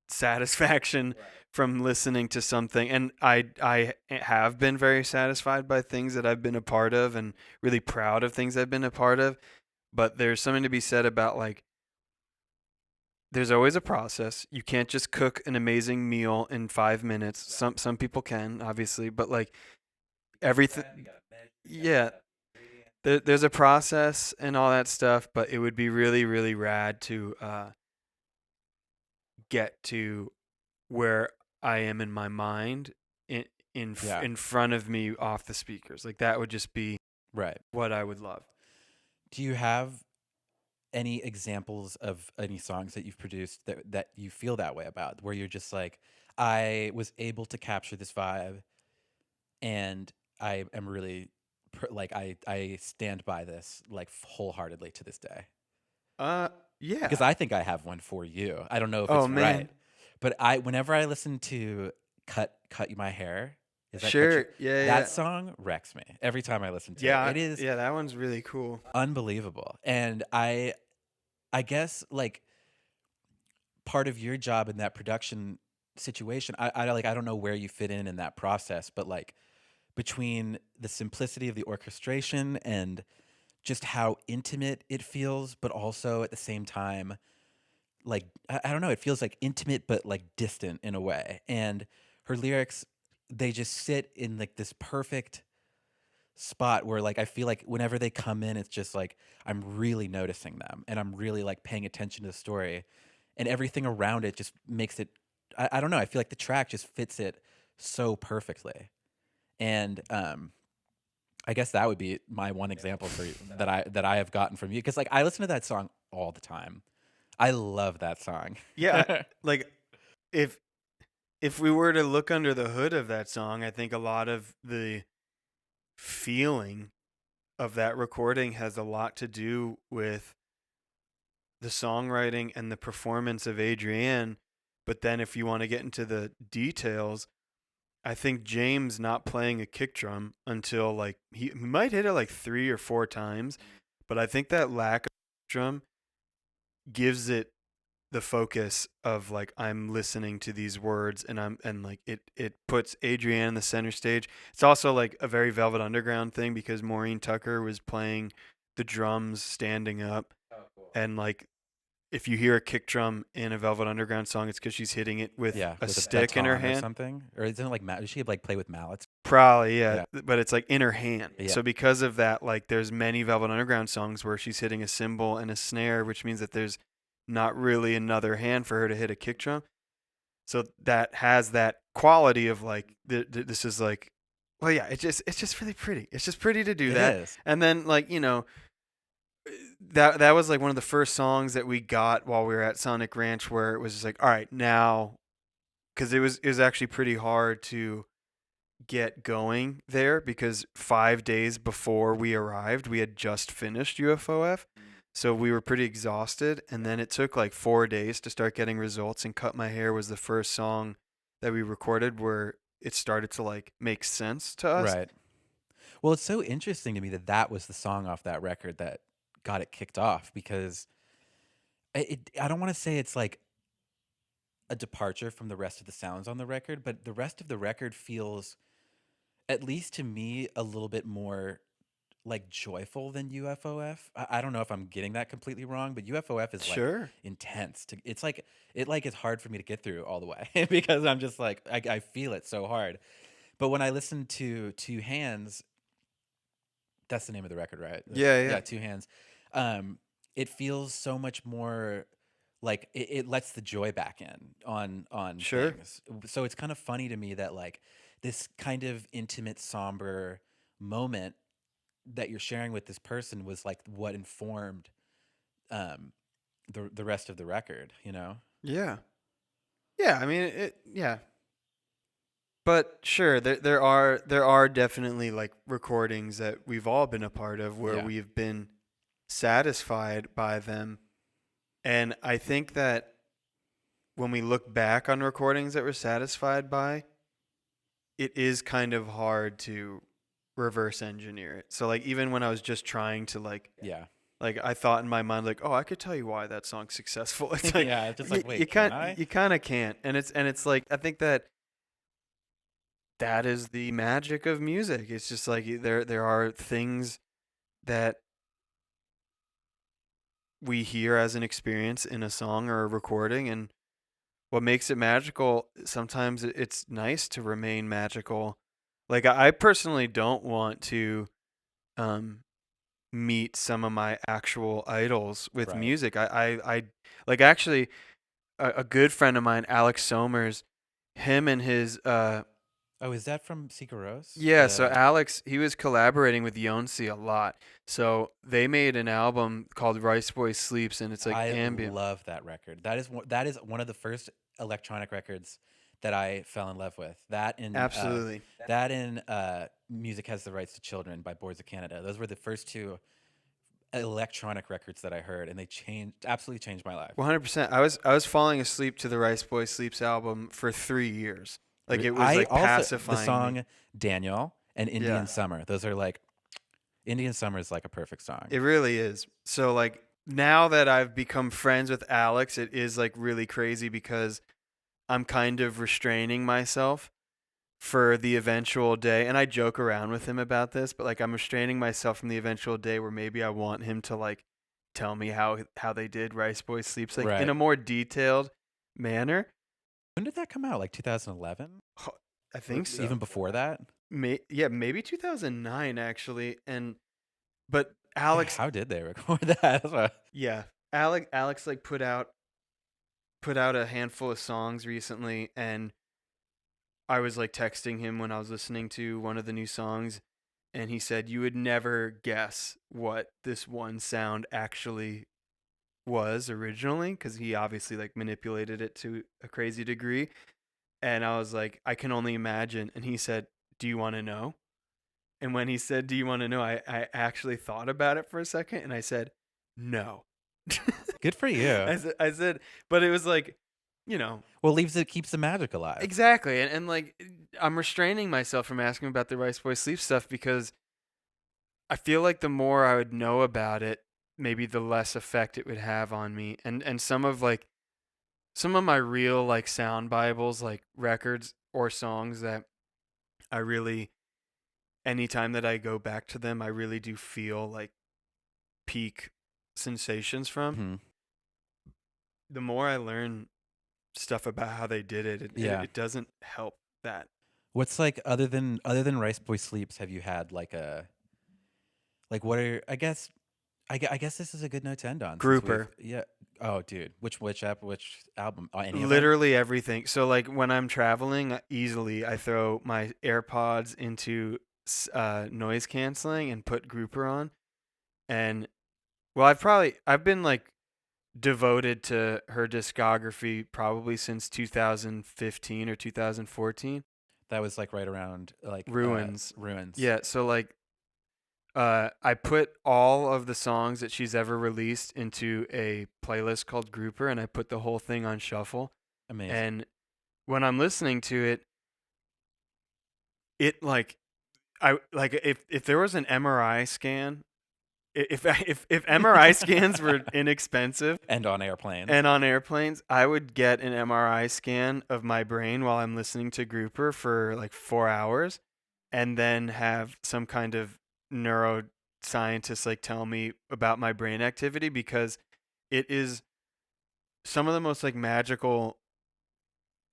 satisfaction from listening to something. And I have been very satisfied by things that I've been a part of and really proud of things I've been a part of. But there's something to be said about like there's always a process. You can't just cook an amazing meal in 5 minutes. Some people can, obviously, but like everything, yeah, there's a process and all that stuff. But it would be really really rad to get to where I am in my mind Yeah. in front of me off the speakers. Like that would just be Right. what I would love. Do you have any examples of any songs that you've produced that you feel that way about, where you're just like, I was able to capture this vibe, and I am really like I stand by this like wholeheartedly to this day? Uh Because yeah. I think I have one for you. I don't know if Oh it's man. right, but I whenever I listen to Cut My Hair, is that Cut Your, Sure. Yeah, that yeah. song wrecks me every time I listen to it. Yeah, It is yeah, that one's really cool. unbelievable. And I guess like part of your job in that production situation, I like I don't know where you fit in that process, but like between the simplicity of the orchestration and just how intimate it feels, but also at the same time, like I don't know, it feels like intimate but like distant in a way. And her lyrics, they just sit in like this perfect spot where like I feel like whenever they come in, it's just like I'm really noticing them and I'm really like paying attention to the story, and everything around it just makes it. I don't know. I feel like the track just fits it so perfectly, and I guess that would be my one example for that I have gotten from you, because like I listen to that song all the time. I love that song. Yeah, like if if we were to look under the hood of that song, I think a lot of the feeling of that recording has a lot to do with the songwriting and the performance of Adrienne. But then if you want to get into the details, I think James not playing a kick drum until like he might hit it like 3 or 4 times, but I think that lack of drum gives it the focus of like I'm listening to these words and like it puts Adrienne in the center stage. It's also like a very Velvet Underground thing because Maureen Tucker was playing the drums standing up, and like if you hear a kick drum in a Velvet Underground song, it's because she's hitting it with Yeah, a with a stick in her baton or hand. something, or isn't it like does she like play with mallets? Probably, yeah, Yeah, but it's like in her hand. yeah, So because of that, like there's many Velvet Underground songs where she's hitting a cymbal and a snare, which means that there's not really another hand for her to hit a kick drum. So that has that quality of like this is like, well, yeah, it's just really pretty. It's just pretty to do it that. is. And then like that was like one of the first songs that we got while we were at Sonic Ranch where it was just like, all right, now, because it was actually pretty hard to get going there because 5 days before we arrived, we had just finished UFOF. So we were pretty exhausted. And then it took like 4 days to start getting results. And Cut My Hair was the first song that we recorded where it started to like make sense to us. Right. Well, it's so interesting to me that that was the song off that record that got it kicked off because I don't want to say it's like a departure from the rest of the sounds on the record, but the rest of the record feels, at least to me, a little bit more like joyful than UFOF. I don't know if I'm getting that completely wrong, but UFOF is like Sure. intense. It's like it's hard for me to get through all the way because I'm just like I feel it so hard. But when I listen to Two Hands, that's the name of the record, right? Yeah, yeah. Yeah, Two Hands. Um, it feels so much more like it lets the joy back in on Sure. things. So it's kind of funny to me that like this kind of intimate, somber moment that you're sharing with this person was like what informed um the rest of the record, you know? Yeah. Yeah. I mean, yeah. But sure, there are definitely like recordings that we've all been a part of where Yeah. we've been satisfied by them. And I think that when we look back on recordings that we're satisfied by, it is kind of hard to reverse engineer it. So like even when I was just trying to Yeah. like I thought in my mind like, "Oh, I could tell you why that song's successful." It's like Yeah, it's just you, like, you wait, can can't I? you kind of can't. And it's like I think that is the magic of music. It's just like there are things that we hear as an experience in a song or a recording, and what makes it magical, sometimes it's nice to remain magical. Like I personally don't want to um meet some of my actual idols with Right. music. I like actually a good friend of mine, Alex Somers, him and his Oh, is that from Sigaros? yeah, so The Alex, he was collaborating with Yonsei a lot. So they made an album called Rice Boy Sleeps, and it's like I ambient. love that record. That is one of the first electronic records that I fell in love with. Absolutely. That in Music Has the Rights to Children by Boards of Canada. Those were the first two electronic records that I heard, and they absolutely changed my life. 100%. I was falling asleep to the Rice Boy Sleeps album for 3 years. Like it was I like also the pacifying me. song Daniel and Yeah. Indian Summer. Those are like Indian Summer is like a perfect song. It really is. So like now that I've become friends with Alex, it is like really crazy because I'm kind of restraining myself for the eventual day, and I joke around with him about this, but like I'm restraining myself from the eventual day where maybe I want him to like tell me how they did Rice Boy Sleeps like in Right. a more detailed manner. When did that come out? Like 2011? I Or think so. even before that? Yeah, maybe 2009 actually. And but Yeah, Alex, how did they record that? That's what- yeah, Alex like put out a handful of songs recently, and I was like texting him when I was listening to one of the new songs, and he said you would never guess what this one sound actually was originally, because he obviously like manipulated it to a crazy degree. And I was like, I can only imagine. And he said, "Do you want to know?" And when he said, "Do you want to know?" I actually thought about it for a second, and I said, "No." Good for you. I said, but it was like, you know, Well, keeps the magic alive. exactly. And like, I'm restraining myself from asking about the Rice Boy Sleep stuff because I feel like the more I would know about it, maybe the less effect it would have on me. And some of my real like sound bibles, like records or songs that I really, anytime that I go back to them, I really do feel like peak sensations from. Mhm. The more I learn stuff about how they did it, Yeah. it doesn't help that. What's like other than Rice Boy Sleeps? Have you had like a like what are I guess this is a good note to end on since we've Grouper. yeah. Oh, dude, which album? Any of them? Literally everything. So like when I'm traveling, easily I throw my AirPods into noise canceling and put Grouper on. And well, I've been like devoted to her discography probably since 2015 or 2014. That was like right around like Ruins. Ruins. Yeah, so like I put all of the songs that she's ever released into a playlist called Grouper, and I put the whole thing on shuffle. Amazing. And when I'm listening to it, it like I like if there was an MRI scan, if MRI scans were inexpensive And on airplanes. and on airplanes, I would get an MRI scan of my brain while I'm listening to Grouper for like 4 hours, and then have some kind of neuroscientist like tell me about my brain activity, because it is some of the most like magical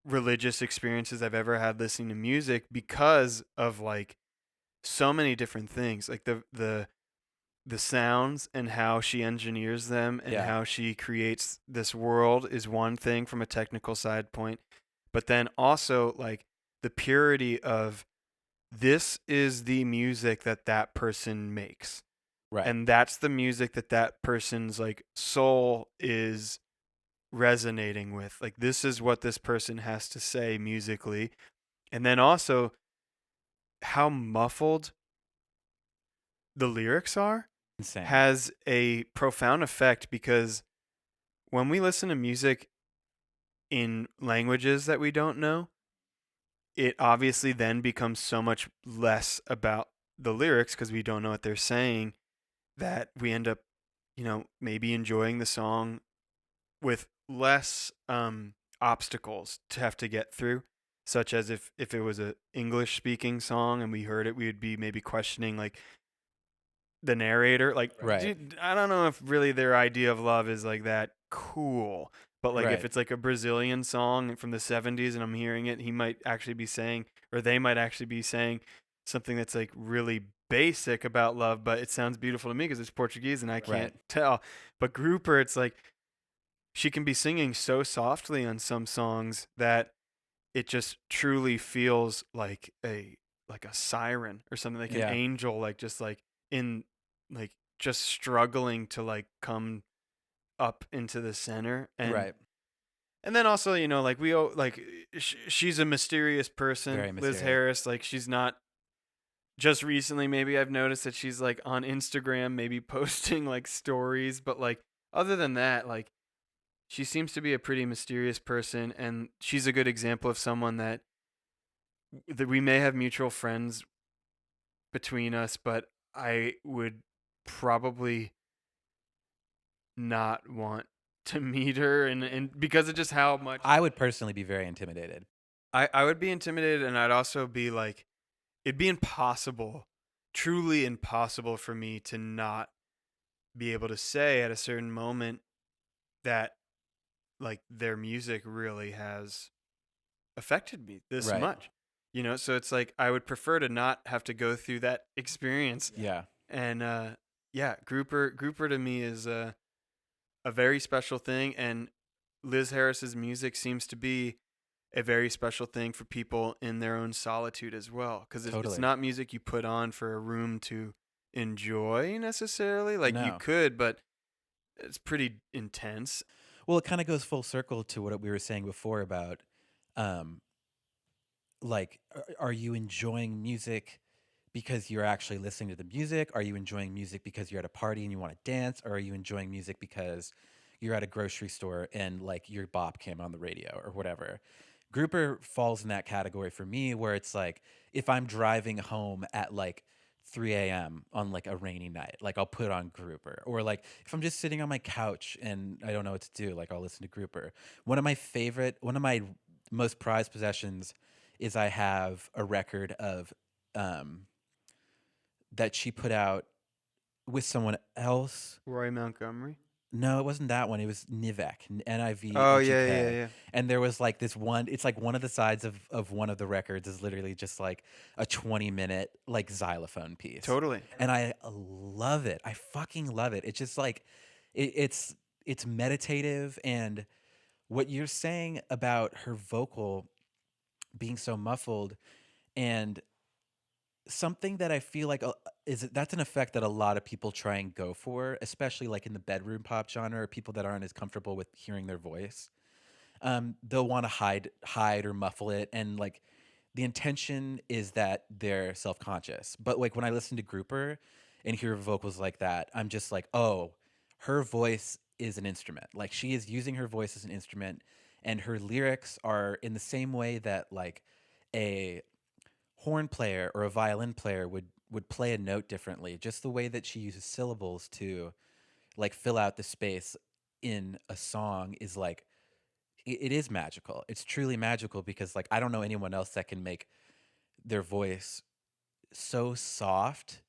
religious experiences I've ever had listening to music, because of like so many different things, like the sounds and how she engineers them and Yeah. how she creates this world is one thing from a technical side point, but then also like the purity of, this is the music that that person makes, Right. and that's the music that that person's like soul is resonating with, like this is what this person has to say musically. And then also how muffled the lyrics are Insane. has a profound effect, because when we listen to music in languages that we don't know, it obviously then becomes so much less about the lyrics because we don't know what they're saying, that we end up, maybe enjoying the song with less obstacles to have to get through, such as if it was a English speaking song and we heard it, we would be maybe questioning like the narrator, like, Right. dude, I don't know if really their idea of love is like that cool. But like if Right. it's like a Brazilian song from the 70s and I'm hearing it, he might actually be saying, or they might actually be saying something that's like really basic about love, but it sounds beautiful to me because it's Portuguese and I can't Right. tell. But Grouper, it's like she can be singing so softly on some songs that it just truly feels like a siren or something, like an Yeah. angel, like just like in like just struggling to like come up into the center. Right. And then also, like like she's a mysterious person, Very Liz mysterious. Harris. Like she's not, just recently maybe I've noticed that she's like on Instagram maybe posting like stories, but like other than that, like she seems to be a pretty mysterious person, and she's a good example of someone that we may have mutual friends between us, but I would probably not want to meet her, and because of just how much I would personally be very intimidated. I would be intimidated, and I'd also be like, it'd be impossible, truly impossible for me to not be able to say at a certain moment that like their music really has affected me this Right. much. So it's like I would prefer to not have to go through that experience. Yeah. And yeah, Grouper to me is a very special thing, and Liz Harris's music seems to be a very special thing for people in their own solitude as well, because it's Totally. not music you put on for a room to enjoy necessarily. Like you No. could, but it's pretty intense. Well, it kind of goes full circle to what we were saying before about, um, like, are you enjoying music because you're actually listening to the music? Are you enjoying music because you're at a party and you want to dance? Or are you enjoying music because you're at a grocery store and like your bop came on the radio or whatever? Grouper falls in that category for me, where it's like if I'm driving home at like 3 a.m. on like a rainy night, like I'll put on Grouper. Or like if I'm just sitting on my couch and I don't know what to do, like I'll listen to Grouper. One of my most prized possessions is I have a record of um, that she put out with someone else. Roy Montgomery. No, it wasn't that one. It was Nivek, Oh yeah, yeah, Nivek. yeah. And there was like this one, it's like one of the sides of one of the records is literally just like a 20-minute like xylophone piece. Totally. And I love it. I fucking love it. It's just like it's meditative, and what you're saying about her vocal being so muffled, and something that I feel like that's an effect that a lot of people try and go for, especially like in the bedroom pop genre, or people that aren't as comfortable with hearing their voice. They'll want to hide or muffle it, and like the intention is that they're self conscious. But like when I listen to Grouper and hear vocals like that, I'm just like, oh, her voice is an instrument. Like she is using her voice as an instrument, and her lyrics are in the same way that like a horn player or a violin player would play a note differently. Just the way that she uses syllables to like fill out the space in a song is like it is magical. It's truly magical because like I don't know anyone else that can make their voice so soft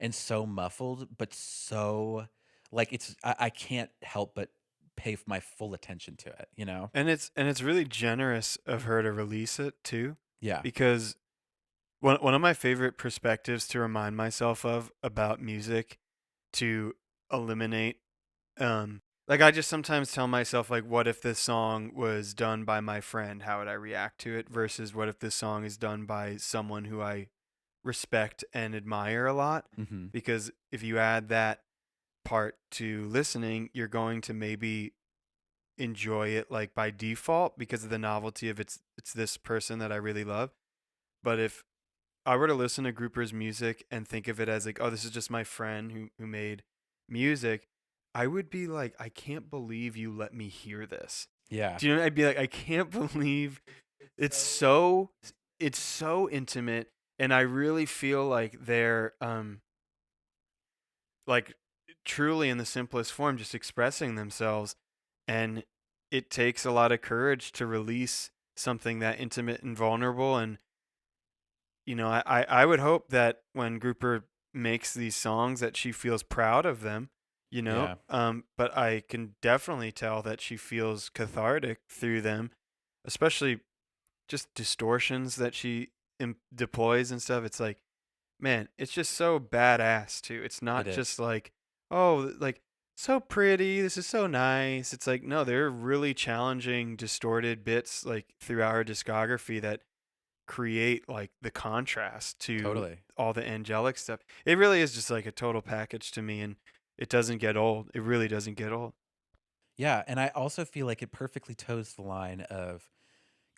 and so muffled, but so like I can't help but pay my full attention to it. You know? And it's really generous of her to release it too, Yeah. because one of my favorite perspectives to remind myself of about music to eliminate like I just sometimes tell myself like what if this song was done by my friend, how would I react to it, versus what if this song is done by someone who I respect and admire a lot, Mm-hmm. because if you add that part to listening, you're going to maybe enjoy it like by default because of the novelty of it's this person that I really love. But if I were to listen to Grouper's music and think of it as like, oh, this is just my friend who made music, I would be like, I can't believe you let me hear this. Yeah. Do you know? I'd be like, I can't believe it's so it's so intimate, and I really feel like they're like truly in the simplest form, just expressing themselves, and it takes a lot of courage to release something that intimate and vulnerable. And I would hope that when Grouper makes these songs that she feels proud of them, Yeah. but I can definitely tell that she feels cathartic through them, especially just distortions that she deploys and stuff. It's like, man, it's just so badass too. It's It not is. just like, oh, like so pretty, this is so nice. It's like, no, they're really challenging, distorted bits like throughout her discography that create like the contrast to Totally. all the angelic stuff. It really is just like a total package to me, and it doesn't get old. It really doesn't get old. Yeah, and I also feel like it perfectly toes the line of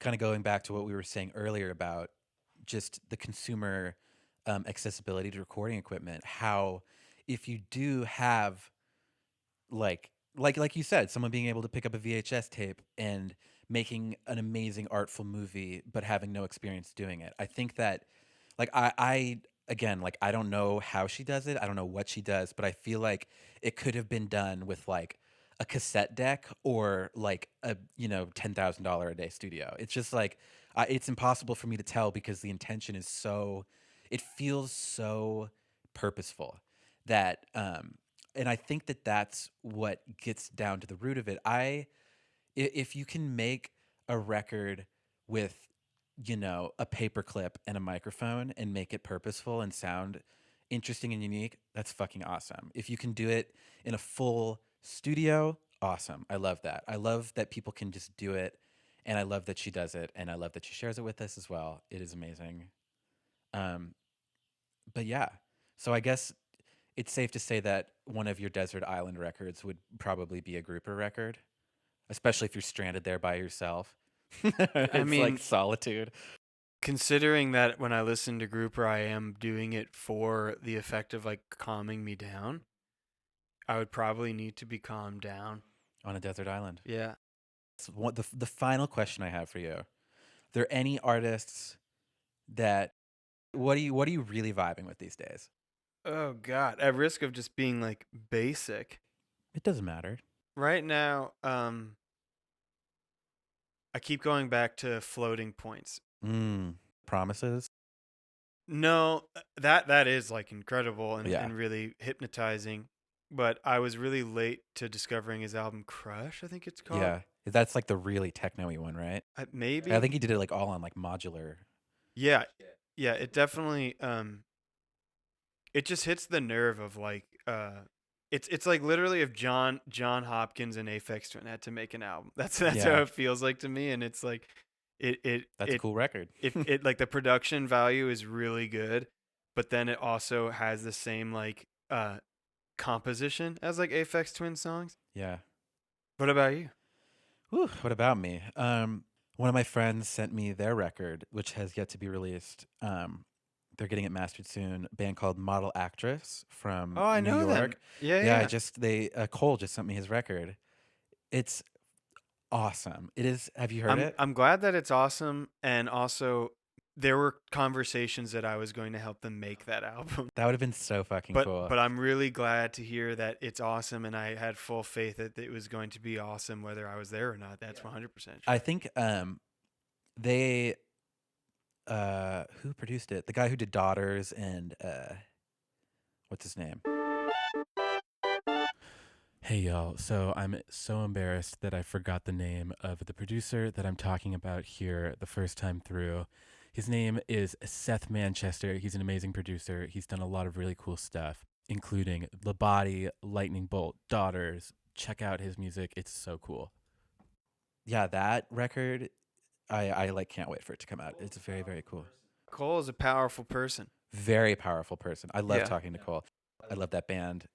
kind of going back to what we were saying earlier about just the consumer accessibility to recording equipment. How if you do have like you said, someone being able to pick up a VHS tape and making an amazing artful movie, but having no experience doing it. I think that like I again like I don't know how she does it. I don't know what she does, but I feel like it could have been done with like a cassette deck or like a $10,000 a day studio. It's just like it's impossible for me to tell because the intention is so it feels so purposeful that and I think that that's what gets down to the root of it. If you can make a record with a paperclip and a microphone and make it purposeful and sound interesting and unique, that's fucking awesome. If you can do it in a full studio, awesome. I love that. I love that people can just do it, and I love that she does it, and I love that she shares it with us as well. It is amazing. Um, but yeah, so I guess it's safe to say that one of your desert island records would probably be a grouper record, especially if you're stranded there by yourself. I It's like mean, solitude. considering that when I listen to Grouper, I am doing it for the effect of like calming me down, I would probably need to be calmed down. On a desert island. Yeah. So the final question I have for you: Are there any artists that what are you really vibing with these days? Oh God. At risk of just being like basic. It doesn't matter. Right now, I keep going back to Floating Points. Promises. No, that is like incredible Yeah, and really hypnotizing. But I was really late to discovering his album Crush, I think it's called. yeah. That's like the really techno-y one, right? I Maybe. think he did it like all on like modular. Yeah. Yeah, it definitely it just hits the nerve of like it's like literally if John Hopkins and Aphex Twin had to make an album. That's how Yeah, it feels like to me, and it's like it it that's a it cool record. it like the production value is really good, but then it also has the same like composition as like Aphex Twin songs. Yeah. What about you? Whew, what about me? One of my friends sent me their record, which has yet to be released. They're getting it mastered soon. A band called Model Actress from Oh, I New know them. York. Yeah, Yeah, yeah. Cole just sent me his record. It's awesome. It is. Have you heard I'm it? I'm glad that it's awesome, and also there were conversations that I was going to help them make that album. That would have been so fucking But cool. but I'm really glad to hear that it's awesome, and I had full faith that it was going to be awesome whether I was there or not. That's 100% I sure. think they who produced it? The guy who did Daughters and what's his name? Hey y'all, so I'm so embarrassed that I forgot the name of the producer that I'm talking about here the first time through. His name is Seth Manchester. He's an amazing producer. He's done a lot of really cool stuff, including The Body, Lightning Bolt, Daughters. Check out his music. It's so cool. Yeah, that record, I like can't wait for it to come out. It's very, very cool. Cole is a powerful person. Very powerful person. I love Yeah. talking to Cole. I love that band,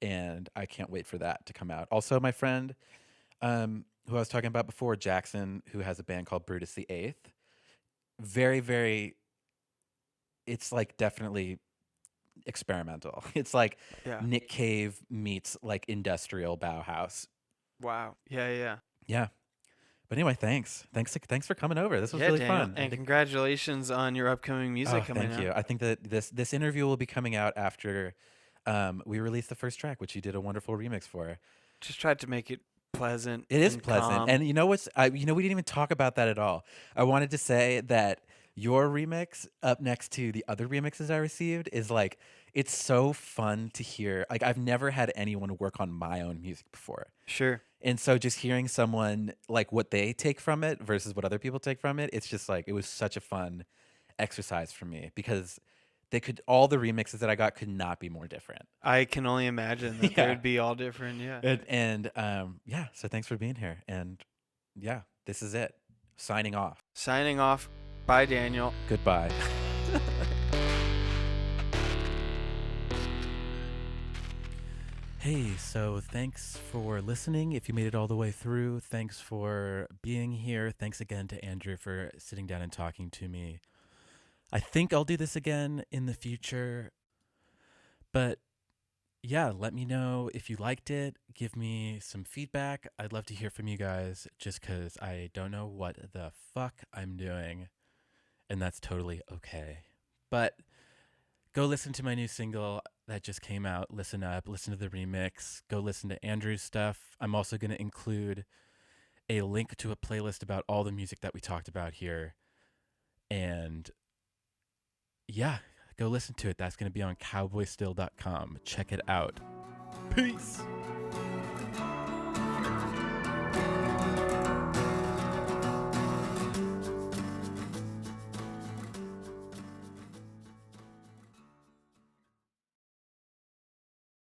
and I can't wait for that to come out. Also, my friend, who I was talking about before, Jackson, who has a band called Brutus the Eighth. Very, very. It's like definitely experimental. It's like Yeah. Nick Cave meets like industrial Bauhaus. Wow. Yeah, yeah. Yeah. But anyway, thanks for coming over. This was Yeah, really Daniel. fun. I And think. congratulations on your upcoming music Oh, coming thank out. you. I think that this interview will be coming out after we release the first track, which you did a wonderful remix for. Just tried to make it pleasant It is and pleasant, calm. and you know what's? We didn't even talk about that at all. I wanted to say that your remix up next to the other remixes I received is like it's so fun to hear. Like I've never had anyone work on my own music before, Sure. and so just hearing someone like what they take from it versus what other people take from it, it's just like it was such a fun exercise for me because all the remixes that I got could not be more different. I can only imagine that they Yeah. would be all different. Yeah. Yeah, so thanks for being here. And yeah, this is it. Signing off. Signing off. Bye, Daniel. Goodbye. Hey, so thanks for listening. If you made it all the way through, thanks for being here. Thanks again to Andrew for sitting down and talking to me. I think I'll do this again in the future. But yeah, let me know if you liked it. Give me some feedback. I'd love to hear from you guys just because I don't know what the fuck I'm doing. And that's totally okay. But go listen to my new single that just came out. Listen up, listen to the remix. Go listen to Andrew's stuff. I'm also going to include a link to a playlist about all the music that we talked about here. And yeah, go listen to it. That's going to be on cowboystill.com. Check it out. Peace.